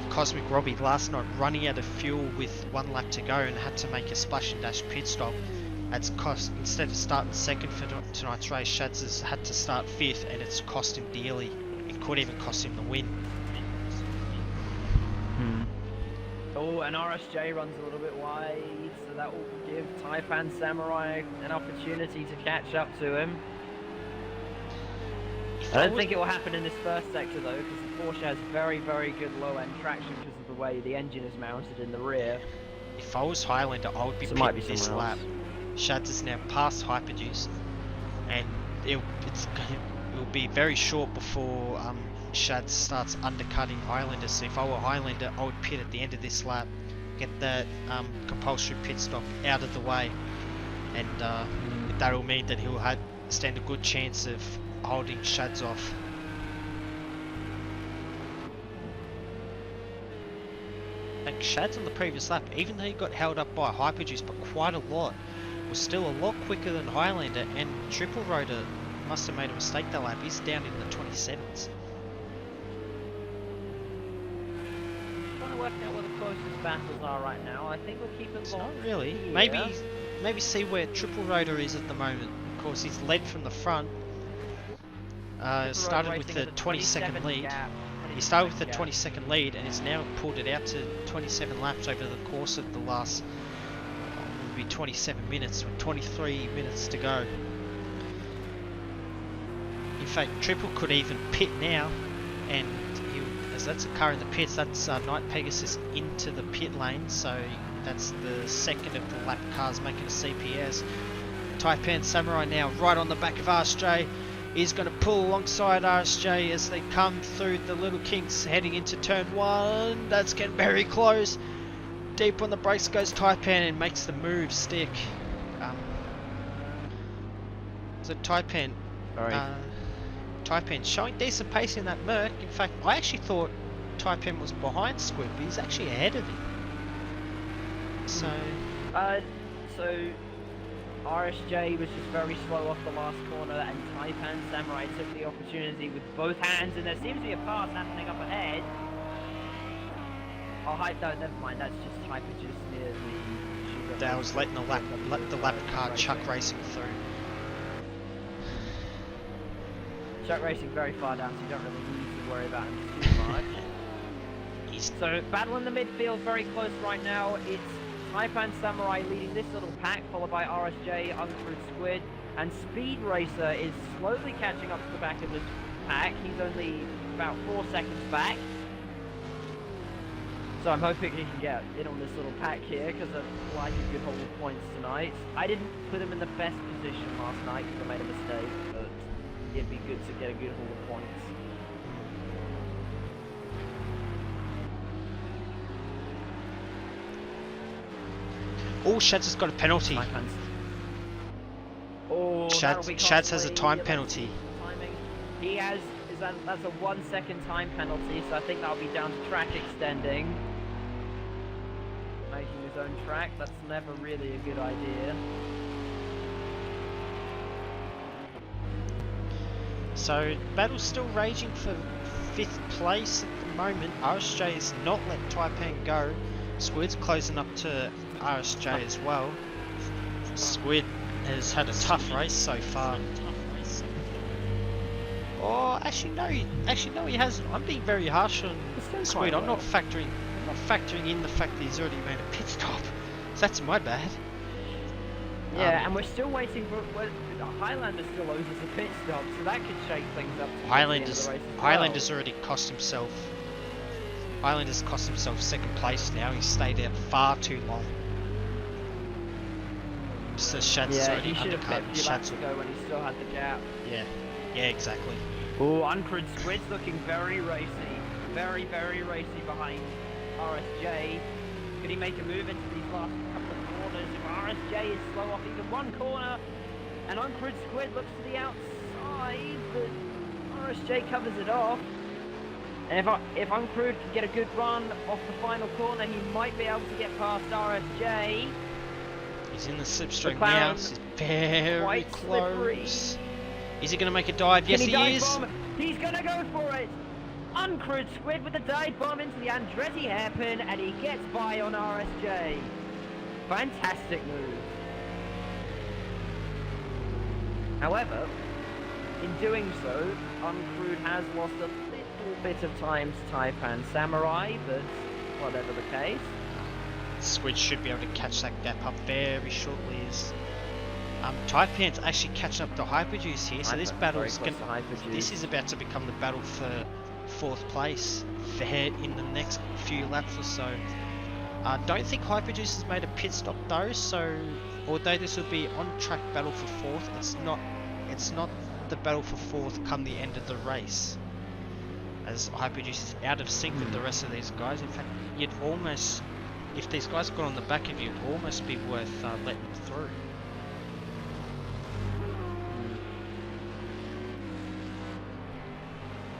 Cosmic Robbie last night, running out of fuel with 1 lap to go and had to make a splash and dash pit stop. It's cost, instead of starting second for tonight's race, Shads has had to start 5th, and it's cost him dearly. It could even cost him the win. Oh, and RSJ runs a little bit wide, so that will give Taipan Samurai an opportunity to catch up to him. I don't think it will happen in this first sector though, because the Porsche has very, very good low-end traction because of the way the engine is mounted in the rear. If I was Highlander, I would be pitting this lap. Shads is now past Hyperjuice, and it will be very short before Shads starts undercutting Highlander. So if I were Highlander, I would pit at the end of this lap, get that compulsory pit stop out of the way, and that'll mean that he'll stand a good chance of holding Shads off. Like Shads on the previous lap, even though he got held up by Hyperjuice, but quite a lot, was still a lot quicker than Highlander, and Triple Rotor must have made a mistake that lap. He's down in the 27s. Trying to work out where the closest battles are right now. I think we'll keep it long. Not really. Here. Maybe see where Triple Rotor is at the moment. Of course, he's led from the front. Started with the 22nd lead. He started with the 22nd lead and has now pulled it out to 27 laps over the course of the last, would be 27 minutes, with 23 minutes to go. In fact, Triple could even pit now, and as that's a car in the pits, that's Night Pegasus into the pit lane, so that's the second of the lap cars making a CPS. Taipan Samurai now right on the back of RSJ. Is going to pull alongside RSJ as they come through the little kinks heading into turn 1. That's getting very close. Deep on the brakes goes Taipan and makes the move stick. So Taipan showing decent pace in that Merc. In fact, I actually thought Taipan was behind Squid, but he's actually ahead of him. So RSJ was just very slow off the last corner, and Taipan Samurai took the opportunity with both hands, and there seems to be a pass happening up ahead. Oh, no, never mind, that's just Hyperjuice near the... That was letting the lap car Chuck Racing through. Chuck Racing very far down, so you don't really need to worry about him too much. So, battle in the midfield, very close right now. It's Taipan Samurai leading this little pack, followed by RSJ, Uncrewed Squid, and Speed Racer is slowly catching up to the back of this pack. He's only about 4 seconds back. So I'm hoping he can get in on this little pack here, because I like a good hold of points tonight. I didn't put him in the best position last night because I made a mistake, but it'd be good to get a good hold of points. Oh, Shads has got a penalty. Oh, Shads has a time penalty. He has, that's a 1 second time penalty, so I think that'll be down to track extending. Making his own track, that's never really a good idea. So, battle's still raging for 5th place at the moment. RSJ has not let Taipan go. Squid's closing up to RSJ as well. Squid has had a tough race so far. Oh, actually no, he hasn't. I'm being very harsh on Squid. I'm not factoring in the fact that he's already made a pit stop. So that's my bad. Yeah, and we're still waiting for Highlander still owes us a pit stop, so that could shake things up. Highlander's already cost himself. Highlander's cost himself 2nd place now. He's stayed out far too long. So Shad's already he should have undercut. kept Shad's to go when he still had the gap. Yeah, exactly. Oh, Uncrewed Squid's looking very racy. Very, very racy behind RSJ. Could he make a move into these last couple of corners? If RSJ is slow off even one corner, and Uncrewed Squid looks to the outside, but RSJ covers it off. And if Uncrewed can get a good run off the final corner, he might be able to get past RSJ. He's in the slipstream now. He's very close. Is he going to make a dive? Yes, he is. He's going to go for it. Uncrewed Squid with a dive bomb into the Andretti hairpin, and he gets by on RSJ. Fantastic move. However, in doing so, Uncrewed has lost a little bit of time to Taipan Samurai, but whatever the case. Squid should be able to catch that gap up very shortly. Taipan's actually catching up to Hyperjuice here, so this battle is about to become the battle for 4th place in the next few laps or so. I don't think Hyperjuice has made a pit stop though, so although this will be on track battle for 4th, it's not the battle for 4th come the end of the race, as Hyperjuice is out of sync with the rest of these guys. In fact, you'd almost if these guys got on the back of you, it would almost be worth letting them through.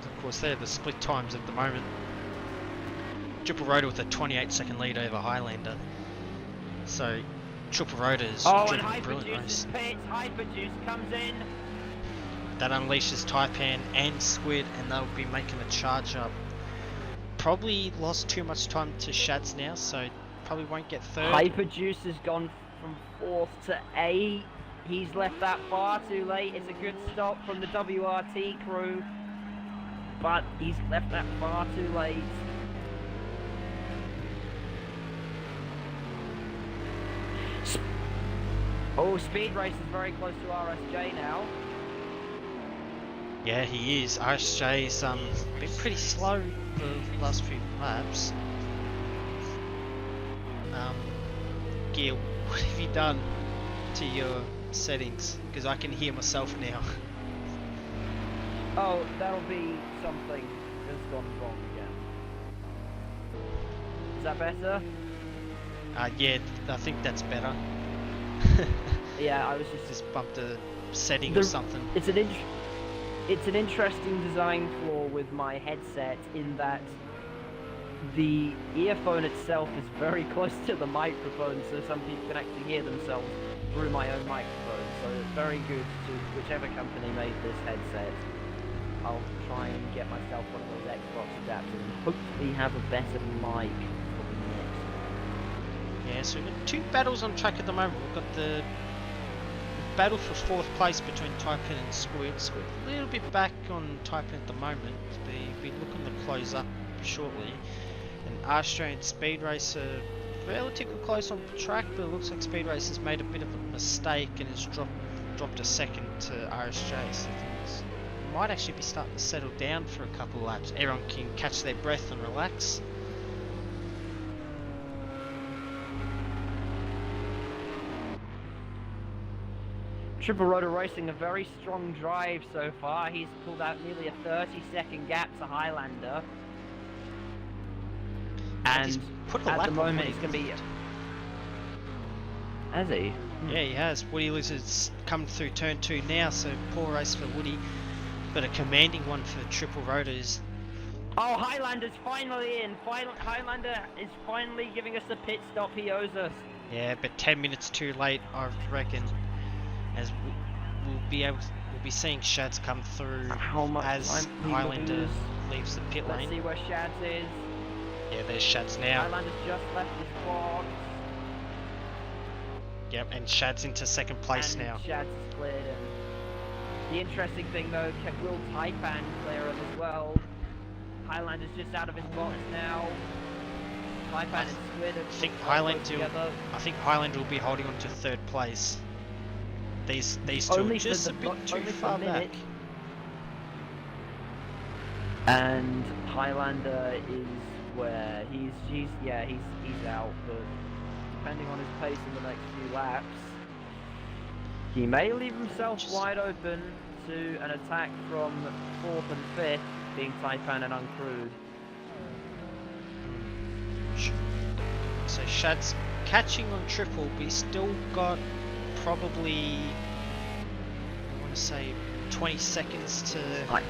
Of course, they're the split times at the moment. Triple Rotor with a 28-second lead over Highlander. So, Triple Rotor's driven a brilliant race. Hyperjuice comes in. That unleashes Taipan and Squid, and they'll be making a charge up. Probably lost too much time to Shads now, so probably won't get third. Hyperjuice has gone from 4th to 8. He's left that far too late. It's a good stop from the WRT crew, but he's left that far too late. Oh, Speed Race is very close to RSJ now. Yeah, he is. RSJ's been pretty slow for the last few laps. Gear, what have you done to your settings? Because I can hear myself now. Oh, that'll be something that's gone wrong again. Is that better? Yeah, I think that's better. Yeah, I was just bumped a setting or something. It's an interesting design flaw with my headset in that the earphone itself is very close to the microphone, so some people can actually hear themselves through my own microphone. So it's very good to whichever company made this headset. I'll try and get myself one of those Xbox adapters and hopefully have a better mic for the next. Yeah, so we've got 2 battles on track at the moment. We've got the battle for 4th place between Taipan and Squid. Squid a little bit back on Taipan at the moment. They'll be looking to close up shortly. And RSJ and Speed Race are relatively close on track, but it looks like Speed Race has made a bit of a mistake and has dropped a second to RSJ. So things might actually be starting to settle down for a couple of laps. Everyone can catch their breath and relax. Triple Rotor Racing a very strong drive so far. He's pulled out nearly a 30-second gap to Highlander. And at the moment he's going to be... Has he? Yeah, he has. Woody Lizard's come through turn 2 now, so poor race for Woody. But a commanding one for Triple Rotors. Oh, Highlander's finally in. Highlander is finally giving us the pit stop he owes us. Yeah, but 10 minutes too late, I reckon. As we'll be seeing Shads come through as Highlander leaves the pit lane. Let's see where Shads is. Yeah, there's Shads now. Highlander's just left his box. Yep, and Shads into 2nd place now. Shads is cleared him. The interesting thing though, will Taipan clear him as well? Highlander's just out of his box now. Taipan and Squid I think Highlander will be holding on to 3rd place. These two are just a bit too far back. And Highlander is where he's out, but depending on his pace in the next few laps, he may leave himself wide open to an attack from 4th and 5th, being Taipan and uncrewed. So Shad's catching on triple, but he's still got probably, I want to say, 20 seconds to catch.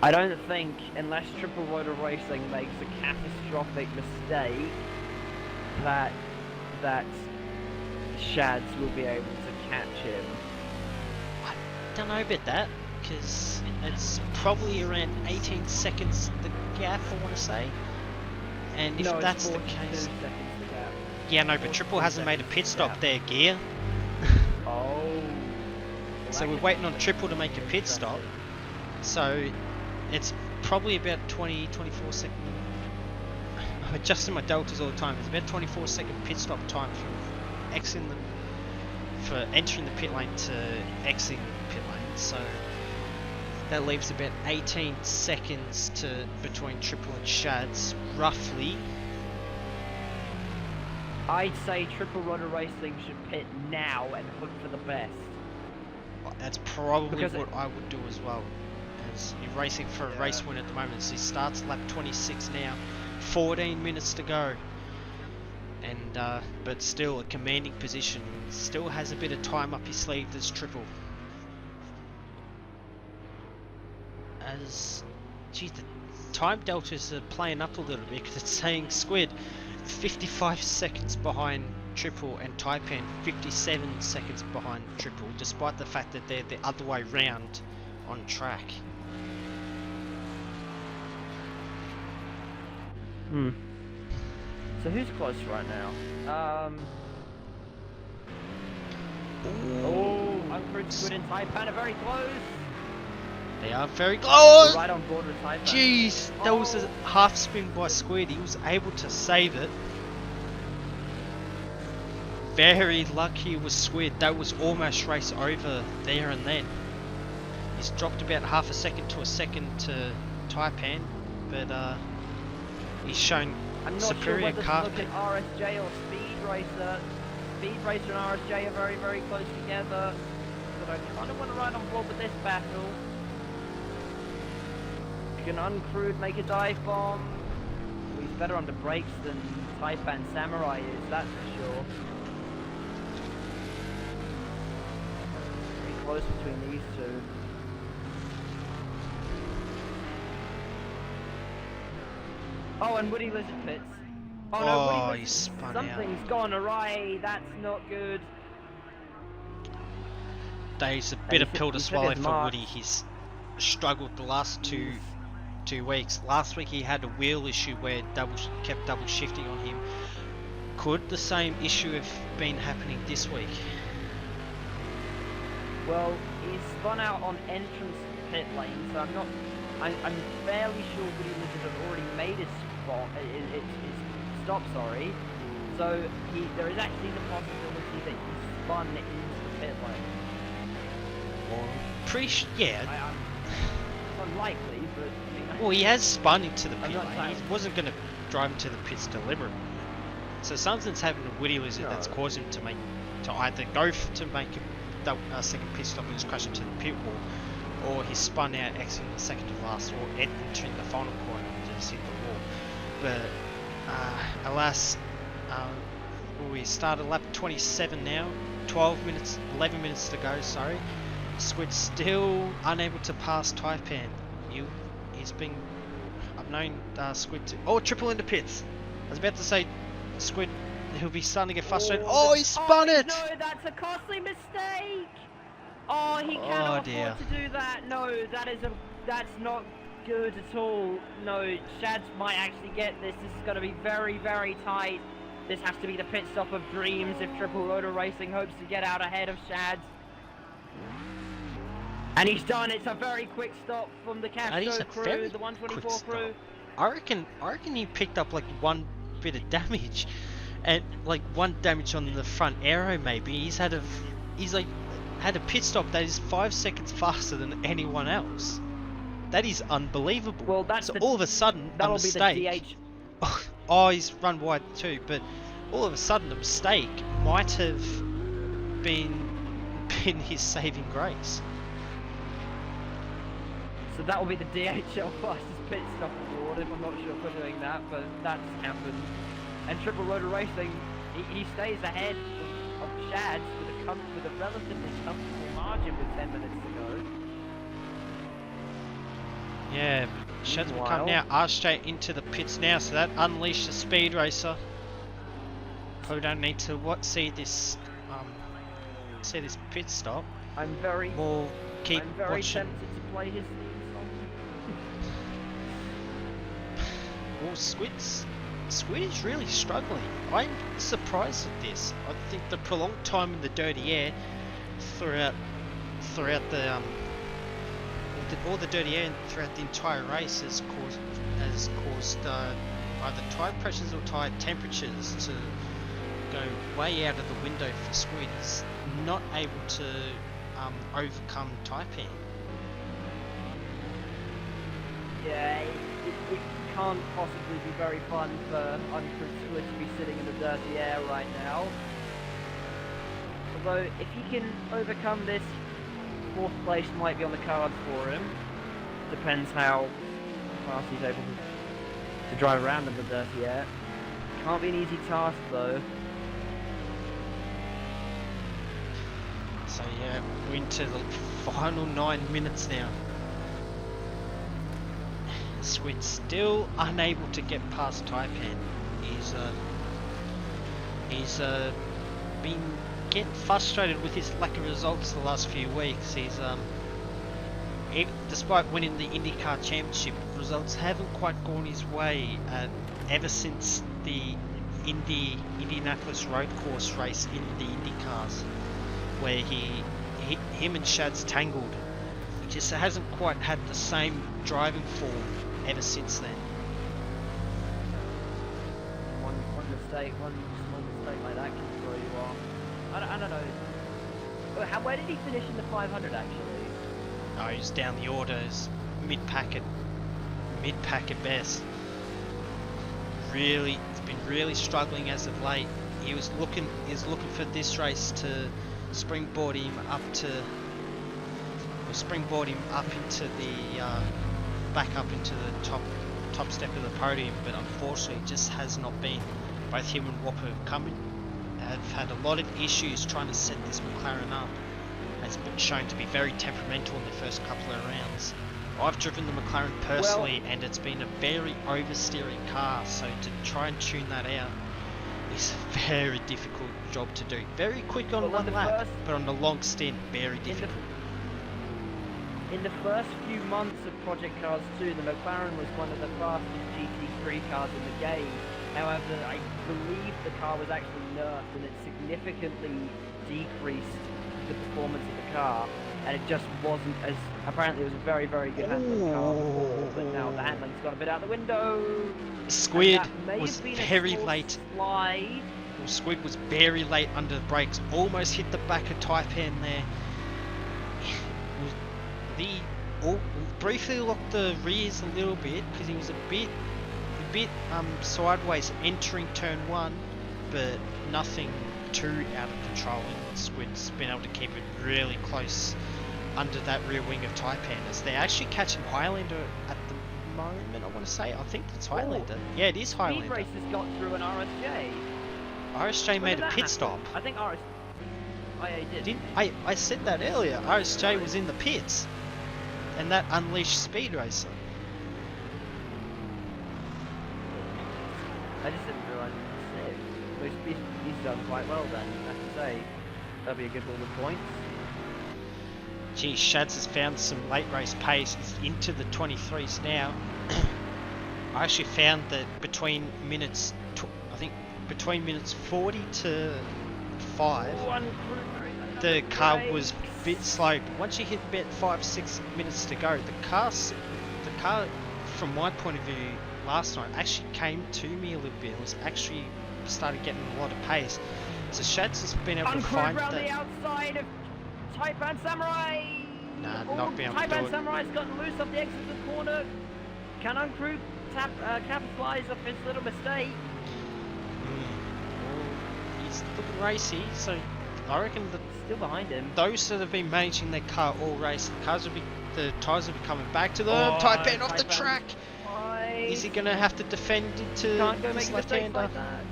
I don't think, unless Triple Rotor Racing makes a catastrophic mistake, that Shads will be able to catch him. I don't know about that, because it's probably around 18 seconds the gap, I want to say. And if that's the case... Yeah, no, but Triple hasn't made a pit stop there, Gear. Oh. So we're waiting on Triple to make a pit stop. So it's probably about 24 second. I'm adjusting my deltas all the time. It's about 24-second pit stop time for entering the pit lane to exiting the pit lane. So that leaves about 18 seconds between Triple and Shads, roughly. I'd say Triple Rotor Racing should pit now and hope for the best. That's probably what I would do as well. as you're racing for a Yeah. race win at the moment. So he starts lap 26 now, 14 minutes to go, and but still a commanding position. Still has a bit of time up his sleeve. This Triple. As, geez, the time deltas are playing up a little bit because it's saying Squid 55 seconds behind Triple and Taipan 57 seconds behind Triple, despite the fact that they're the other way round on track. So who's close right now? Uncrewed, Squid and Taipan are very close. They are very close. Right on board with Taipan. Jeez, that was a half spin by Squid. He was able to save it. Very lucky with Squid. That was almost race over there and then. He's dropped about half a second to a second to Taipan, but he's shown I'm not superior sure car. whether to look at RSJ or Speed Racer. Speed Racer and RSJ are very, very close together. But I kind of want to ride on board with this battle. Can Uncrewed make a dive bomb? Well, he's better under brakes than Taipan Samurai is, that's for sure. Pretty close between these two. Oh, and Woody Lizard pits. Oh no, Woody Lizard, he spun something's out. gone awry, that's not good. There's a bit of pill to he's hit swallow his for mark. Woody. He's struggled the last two weeks. Last week he had a wheel issue where kept double shifting on him. Could the same issue have been happening this week? Well, he's spun out on entrance pit lane, so I'm fairly sure Woody Lizard had already made his stop, sorry. So there is actually the possibility that he spun into the pit lane. Yeah. It's unlikely, but I mean, Well, he has spun into the I'm pit not lane. saying- He wasn't going to drive into the pits deliberately. So something's happened to Woody Lizard that's No. caused him to either go to make a second pit stop and just crash into the pit wall, or he spun out exiting the second to last, or entering the final corner and just hit the wall. But alas, we started lap 27 now. 11 minutes to go. Sorry. Squid still unable to pass Taipan. He's been. I've known Squid to. Oh, triple into pits. I was about to say, Squid. He'll be starting to get frustrated. Oh, he spun it! No, that's a costly mistake. Oh, he cannot dear. afford to do that. No, that's not good at all. No, Shads might actually get this. This is going to be very, very tight. This has to be the pit stop of dreams if Triple Rotor Racing hopes to get out ahead of Shads. And he's done. It's a very quick stop from the Castro crew, the 124 crew. I reckon he picked up like one bit of damage, and like one damage on the front aero maybe. He's had a pit stop that is 5 seconds faster than anyone else. That is unbelievable. Well, that's so all of a sudden a mistake. Be the DH. Oh, he's run wide too, but all of a sudden a mistake might have been his saving grace. So that will be the DHL fastest pit stop award, if I'm not sure for doing that, but that's happened. And Triple Rotor Racing, he stays ahead of Shads with a relatively comfortable margin with 10 minutes to go. Yeah, Shads will come Meanwhile- now, arse straight into the pits now, so that unleashed the Speed Racer. Probably don't need to see this pit stop. I'm very Keep watching. tempted to play his theme song. Well, Squid is really struggling. I'm surprised at this. I think the prolonged time in the dirty air throughout the all the dirty air throughout the entire race has caused either tire pressures or tire temperatures to go way out of the window for Squid. He's not able to overcome Taipan. Yeah, it can't possibly be very fun for Uncrewed Squid to be sitting in the dirty air right now. Although, if he can overcome this, 4th place might be on the cards for him. depends how fast he's able to drive around in the dirty air. Can't be an easy task though. So yeah, we're into the final 9 minutes now. Squid's still unable to get past Taipan. He's been getting frustrated with his lack of results the last few weeks. Despite winning the IndyCar Championship, results haven't quite gone his way ever since the Indianapolis road course race in the IndyCars, where him and Shad's tangled. He just hasn't quite had the same driving form ever since then. One mistake, one small mistake like that can throw you off. I don't know. Where did he finish in the 500 actually? Oh, he's down the orders, mid-pack at best. He's been really struggling as of late. He was looking for this race to springboard him up into the back up into the top step of the podium, but unfortunately it just has not been. Both him and Whopper have had a lot of issues trying to set this McLaren up. It's been shown to be very temperamental in the first couple of rounds. I've driven the McLaren personally, and it's been a very oversteering car, so to try and tune that out is a very difficult job to do. Very quick on one lap, but on the long stint, very difficult. In the first few months of Project Cars 2, the McLaren was one of the fastest GT3 cars in the game. However, I believe the car was actually nerfed and it significantly decreased the performance of the car, and it just wasn't as... Apparently it was a very, very good handling car before, but now the handling's got a bit out the window. Squid was very late. Slide. Squid was very late under the brakes, almost hit the back of Taipan there. Briefly locked the rears a little bit because he was a bit sideways entering turn 1, but nothing too out of control, and Squid's been able to keep it really close under that rear wing of Taipan, as they're actually catching Highlander at the moment. I want to say, I think it's Highlander. Yeah, it is Highlander. Speed Racers got through an RSJ. RSJ made a pit stop. I think RSJ did. I said that earlier. RSJ was in the pits, and that unleashed Speed Racer. I just didn't realise it. Well, he's done quite well then, I have to say. That'll be a good one with points. Gee, Shads has found some late race pace. He's into the 23s now. I actually found that between minutes 40 to 5, the car was a bit slow. But once you hit about 5-6 minutes to go, the car, from my point of view, last night actually came to me a little bit. It was actually started getting a lot of pace. So Shads has been able to find that. The outside of Taipan Samurai. Nah, not being able to do Taipan it. Samurai's gotten loose off the exit of the corner. Can Uncrew capitalize off his little mistake? Well, he's looking racy, so I reckon that still behind him. Those that have been managing their car all race, the tyres will be coming back to them. Taipan off the track. Is he going to have to defend into Can't go his make left-hander? like that.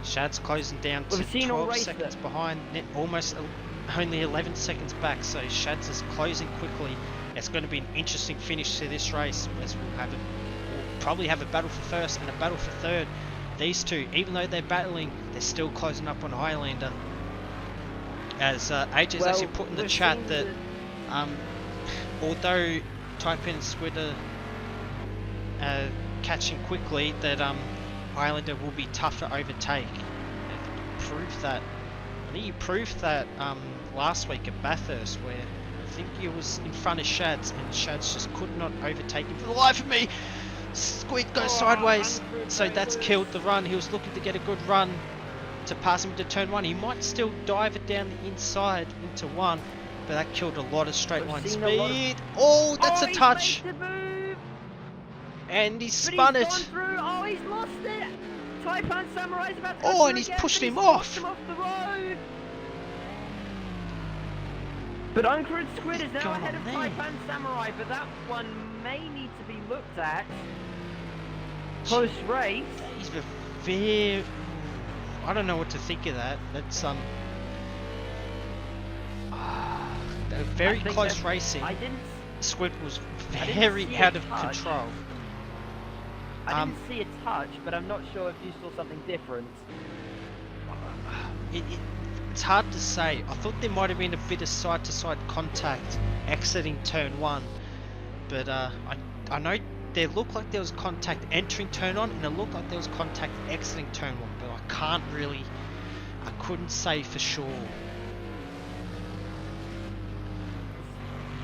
Shad's closing down to 12 seconds behind, almost only 11 seconds back, so Shad's is closing quickly. It's going to be an interesting finish to this race, as we'll probably have a battle for first and a battle for third. These two, even though they're battling, they're still closing up on Highlander. As AJ's actually put in the chat that although Taipan and Squid are catching quickly, that Highlander will be tough to overtake. I think he proved that last week at Bathurst, where I think he was in front of Shads and Shads just could not overtake him for the life of me. Squid goes sideways, so that's killed the run. He was looking to get a good run to pass him into turn 1. He might still dive it down the inside into 1, but that killed a lot of straight line speed. Oh, that's a touch. And he spun it. Oh, he's lost it. Taipan Samurai's about to and he's pushed him off. The road. But Uncrewed Squid is What's now going ahead on of there? Taipan Samurai, but that one may need to be looked at post-race. He's very... I don't know what to think of that. That's very I think close that- racing. I didn't Squid was didn't very see out a of touch. control. I didn't see a touch, but I'm not sure if you saw something different. It's hard to say. I thought there might have been a bit of side-to-side contact exiting turn 1, but I know there looked like there was contact entering turn 1, and it looked like there was contact exiting turn 1, but I couldn't say for sure.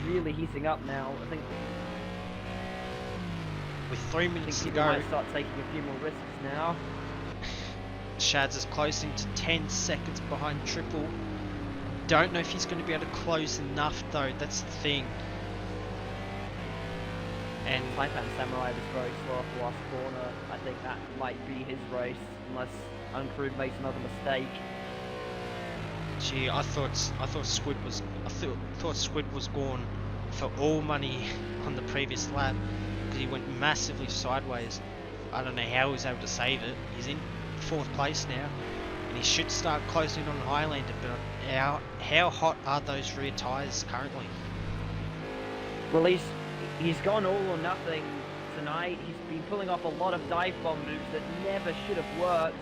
Really heating up now. I think With 3 minutes to people go, might start taking a few more risks now. Shads is closing to 10 seconds behind Triple. Don't know if he's going to be able to close enough though, that's the thing. And Taipan Samurai was very slow off the last corner. I think that might be his race, unless Uncrewed makes another mistake. gee, I thought Squid was gone for all money on the previous lap because he went massively sideways. I don't know how he was able to save it. He's in 4th place now, and he should start closing on Highlander. But how hot are those rear tyres currently? Well, he's gone all or nothing tonight. He's been pulling off a lot of dive bomb moves that never should have worked.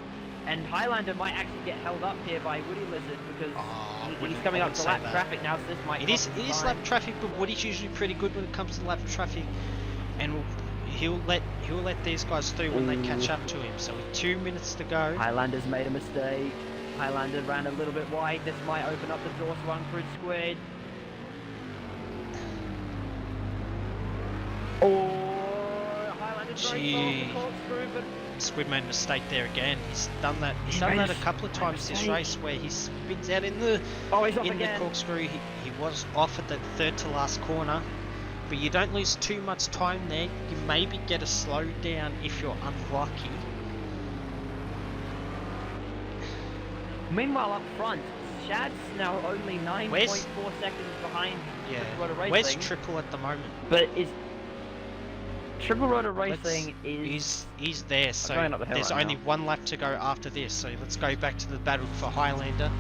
And Highlander might actually get held up here by Woody Lizard because he's coming up to lap traffic now, so this might It is lap traffic, but Woody's usually pretty good when it comes to lap traffic, and he'll let these guys through when they catch up to him. So with 2 minutes to go, Highlander's made a mistake. Highlander ran a little bit wide. This might open up the door to Uncrewed Squid. Or Highlander's very far off the corkscrew, but Squid made a mistake there again. He's done that. He's done that a couple of times this race where he spins out in the corkscrew. He was off at the 3rd to last corner, but you don't lose too much time there. You maybe get a slow down if you're unlucky. Meanwhile, up front, Shad's now only 9.4 seconds behind Triple Rotor Racing. Where's Triple at the moment? But Triple Rotor Racing is... He's there, so there's only 1 lap to go after this. So let's go back to the battle for Highlander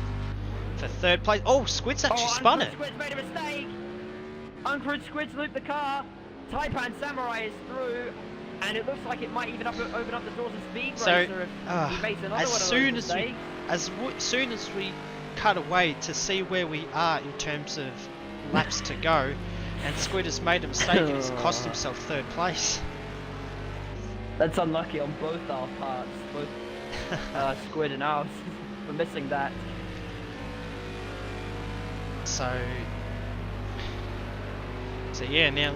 for 3rd place. Oh, Squid's actually spun it. Squid's made a mistake. Uncrewed Squid's looped the car. Taipan Samurai is through, and it looks like it might even open up the doors of Speed Racer if he makes another as one of soon those as mistakes. soon as we cut away to see where we are in terms of laps to go, and Squid has made a mistake and he's cost himself 3rd place. That's unlucky on both our parts, both Squid and ours, for missing that. So yeah, now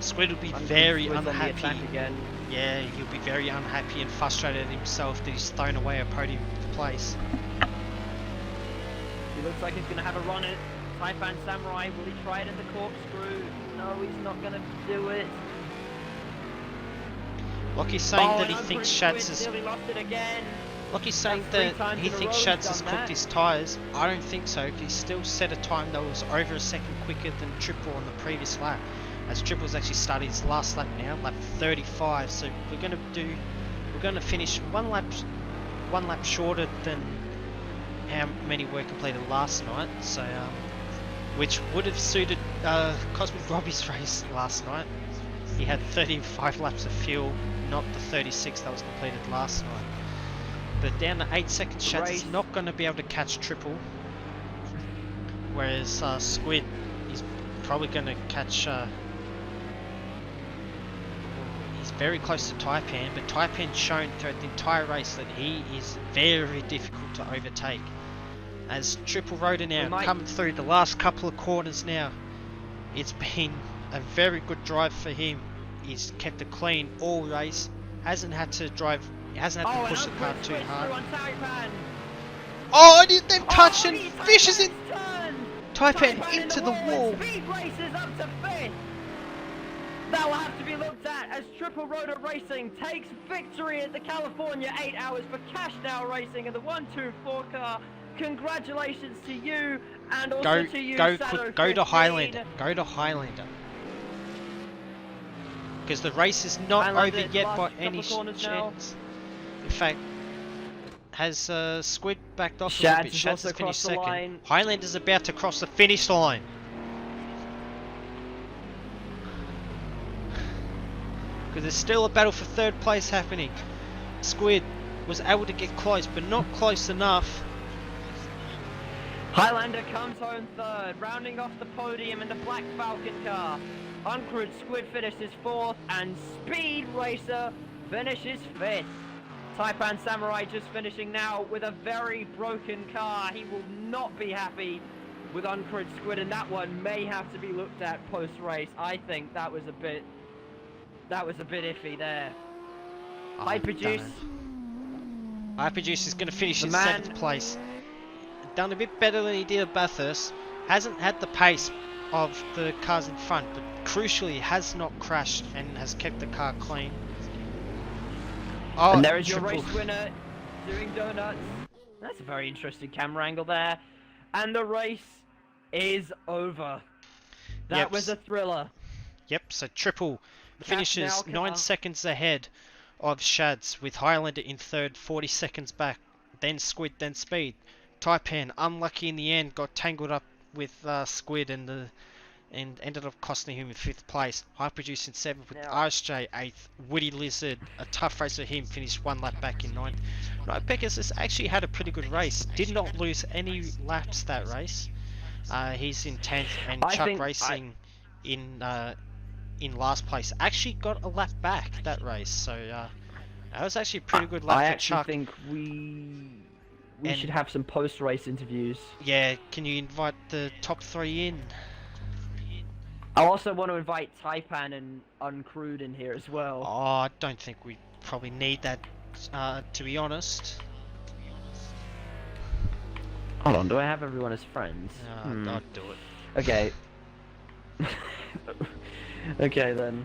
Squid will be very unhappy. Again. Yeah, he'll be very unhappy and frustrated at himself that he's thrown away a podium place. He looks like he's going to have a run at Taipan Samurai. Will he try it in the corkscrew? No, he's not going to do it. Lockie's saying that he thinks Shads has nearly lost it again. Lockie's saying that he thinks Shads has cooked his tyres. I don't think so. He still set a time that was over a second quicker than Triple on the previous lap. As Triple's actually started his last lap now, lap 35. So we're going to finish one lap shorter than how many were completed last night. So which would have suited Cosmic Robbie's race last night. He had 35 laps of fuel, not the 36 that was completed last night. But down to 8 seconds, Shads is not going to be able to catch Triple. Whereas Squid is probably going to catch... he's very close to Taipan, but Taipan's shown throughout the entire race that he is very difficult to overtake. As Triple Rotor now coming through the last couple of corners now, it's been a very good drive for him. He's kept it clean all race, hasn't had to drive, hasn't had to push the car too hard. Oh, and they've touched and fishes in Taipan into the wall. Speed Races up to 5th. That will have to be looked at as Triple Rotor Racing takes victory at the California 8 Hours for Cash Now Racing and the 124 car. congratulations to you and also to you, go Sato to 15. Highlander. Go to Highlander. Because the race is not Highlander, over yet last by couple any of corners now. chance. In fact, has Squid backed off a Shads little bit? has Shads also has finished crossed the second. line. Highlander's about to cross the finish line. Because there's still a battle for third place happening. Squid was able to get close, but not close enough. Highlander comes home third, rounding off the podium in the Black Falcon car. Uncrewed Squid finishes fourth, and Speed Racer finishes fifth. Taipan Samurai just finishing now with a very broken car. He will not be happy with Uncrewed Squid, and that one may have to be looked at post-race. I think that was a bit iffy there. Hyperjuice. Hyperjuice is going to finish The in man- 7th place. Done a bit better than he did at Bathurst. Hasn't had the pace of the cars in front, but crucially has not crashed and has kept the car clean. Oh, And there is your triple. race winner doing donuts. That's a very interesting camera angle there. And the race is over. That Yep. was a thriller. Yep, so triple Cat finishes now 9 car. seconds ahead of Shads, with Highlander in third, 40 seconds back. Then Squid, then Speed. Taipan, unlucky in the end, got tangled up with Squid and ended up costing him in 5th place. Hyperjuice in 7th with Now- RSJ 8th. Woody Lizard, a tough race for him, finished 1 lap back in 9th. Right, Pegasus actually had a pretty good race. Did not lose any laps that race. He's in 10th, and I Chuck think Racing in last place. Actually got a lap back that race, so that was actually a pretty good lap I for actually Chuck. think we And- should have some post-race interviews. Yeah, can you invite the top 3 in? I also want to invite Taipan and Uncrewed in here as well. Oh, I don't think we probably need that, to be honest. Hold on, do I have everyone as friends? I'd do it. Okay. Okay then.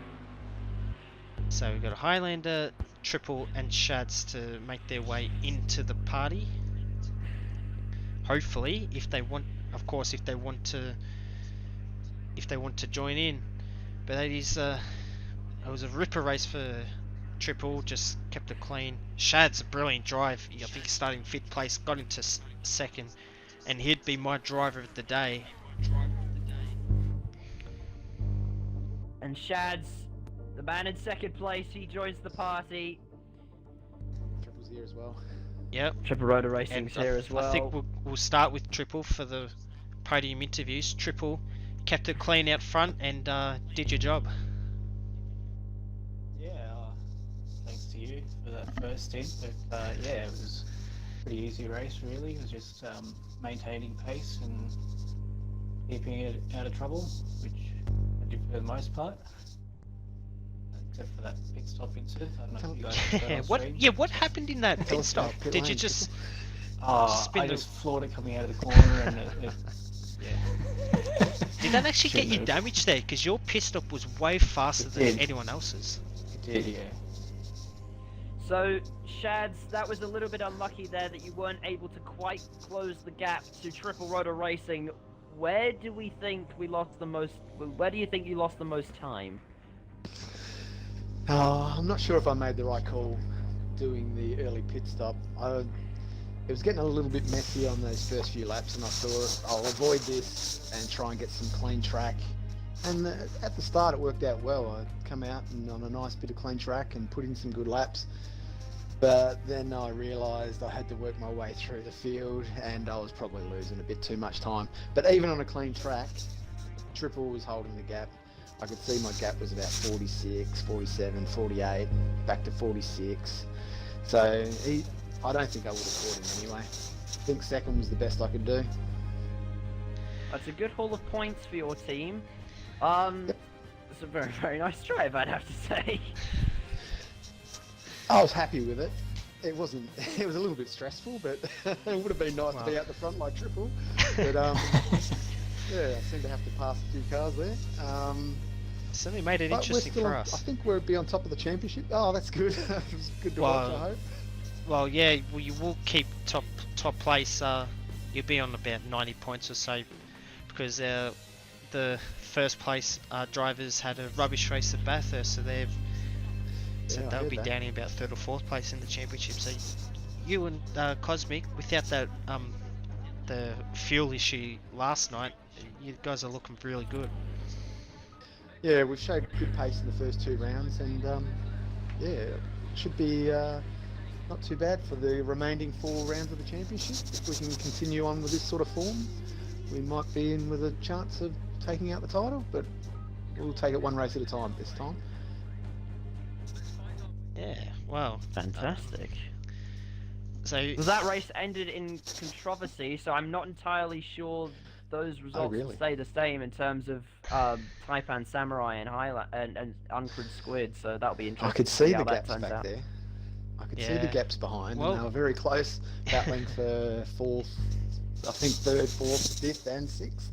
So we've got a Highlander, Triple, and Shads to make their way into the party. Hopefully, if they want, of course, if they want to join in. But that is, it was a ripper race for Triple, just kept it clean. Shad's a brilliant drive. I think he started in 5th place, got into 2nd, and he'd be my driver of the day. And Shads, the man in 2nd place, he joins the party. Triple's here as well. Yep. Triple Rotor Racing's And here as well. I think we'll start with Triple for the podium interviews. Triple kept it clean out front and did your job. Yeah, thanks to you for that first stint. But yeah, it was a pretty easy race really. It was just maintaining pace and keeping it out of trouble, which I did for the most part. Except for that pit stop incident. I don't know if you guys have that on stream. What happened in that Tell pit us stop? about pit Did you lane, just I the- just floored it coming out of the corner and yeah. did that actually get Shouldn't you have. damaged there? Because your pit stop was way faster It than did. anyone else's. It did, yeah. So, Shads, that was a little bit unlucky there that you weren't able to quite close the gap to Triple Rotor Racing. Where do we think we lost the most? Where do you think you lost the most time? I'm not sure if I made the right call doing the early pit stop. It was getting a little bit messy on those first few laps, and I thought I'll avoid this and try and get some clean track. And at the start it worked out well. I'd come out and on a nice bit of clean track and put in some good laps. But then I realised I had to work my way through the field and I was probably losing a bit too much time. But even on a clean track, Triple was holding the gap. I could see my gap was about 46, 47, 48, back to 46. So I don't think I would have caught him anyway. I think 2nd was the best I could do. That's a good haul of points for your team. It's a very, very nice drive, I'd have to say. I was happy with it. It was a little bit stressful, but it would have been nice to be out the front like Triple. But yeah, I seem to have to pass a few cars there. Certainly made it But we're interesting still for I us. think we'll be on top of the championship. Oh, that's good. It was good to watch, I hope. Well, yeah, you will keep top place you'll be on about 90 points or so, because the first place drivers had a rubbish race at Bathurst, so Yeah, I they'll heard be that. down in about 3rd or 4th place in the championship. So you and Cosmic, without that the fuel issue last night, you guys are looking really good. Yeah, we've showed good pace in the first 2 rounds, and yeah, it should be not too bad for the remaining 4 rounds of the championship. If we can continue on with this sort of form, we might be in with a chance of taking out the title, but we'll take it one race at a time this time. Yeah, wow. Fantastic. So Well, that race ended in controversy, so I'm not entirely sure those results will really? stay the same in terms of Taipan Samurai and and Uncrewed Squid, so that'll be interesting I could to see how the that gaps turns back out. there. I could see the Yeah. gaps behind, Well- and they were very close, battling for 4th, I think 3rd, 4th, 5th, and 6th.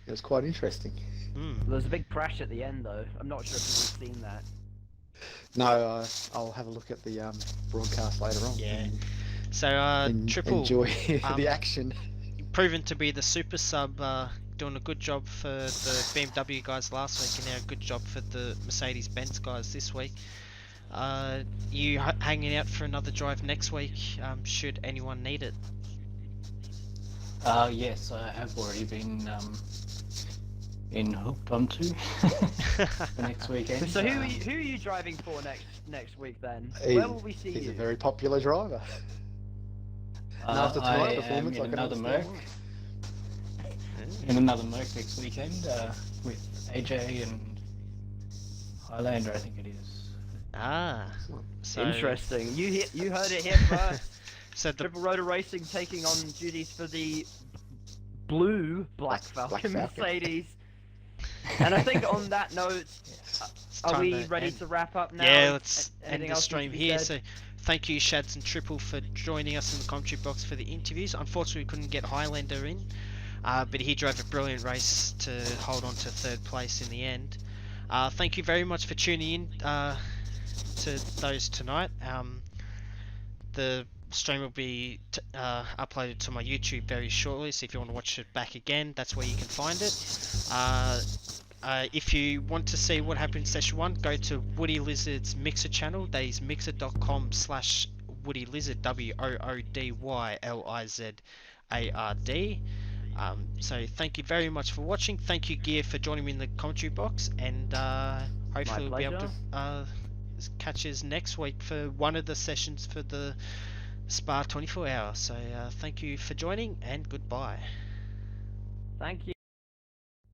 It was quite interesting. There was a big crash at the end, though. I'm not sure if you've seen that. No, I'll have a look at the broadcast later on. Yeah. and So Triple, enjoy um, the action. proven to be the super sub, doing a good job for the BMW guys last week, and now a good job for the Mercedes-Benz guys this week. You hanging out for another drive next week, should anyone need it? Yes, I have already been hooked onto for next weekend. So who are you driving for next week then? He- Where will we see He's you? a very popular driver. And after I tonight's am performance, in I can another understand Merc. why. In another Merc next weekend with AJ and Highlander, I think it is. So Interesting. You heard it here first. So the Triple Rotor Racing taking on duties for the blue Black Black Falcon Falcon. Mercedes. And I think on that note, it's are time we to ready end. to wrap up now? Yeah, let's end Anything the else stream need to be here. said? So thank you, Shads and Triple, for joining us in the commentary box for the interviews. Unfortunately, we couldn't get Highlander in, but he drove a brilliant race to hold on to 3rd place in the end. Thank you very much for tuning in to those tonight. The stream will be uploaded to my YouTube very shortly, so if you want to watch it back again, that's where you can find it. If you want to see what happened in session 1, go to Woody Lizard's Mixer channel. That is mixer.com/Woody Lizard, WOODYLIZARD. So thank you very much for watching. Thank you, Gear, for joining me in the commentary box, and hopefully we'll be able to catch us next week for one of the sessions for the Spa 24 hour. So thank you for joining, and goodbye. Thank you.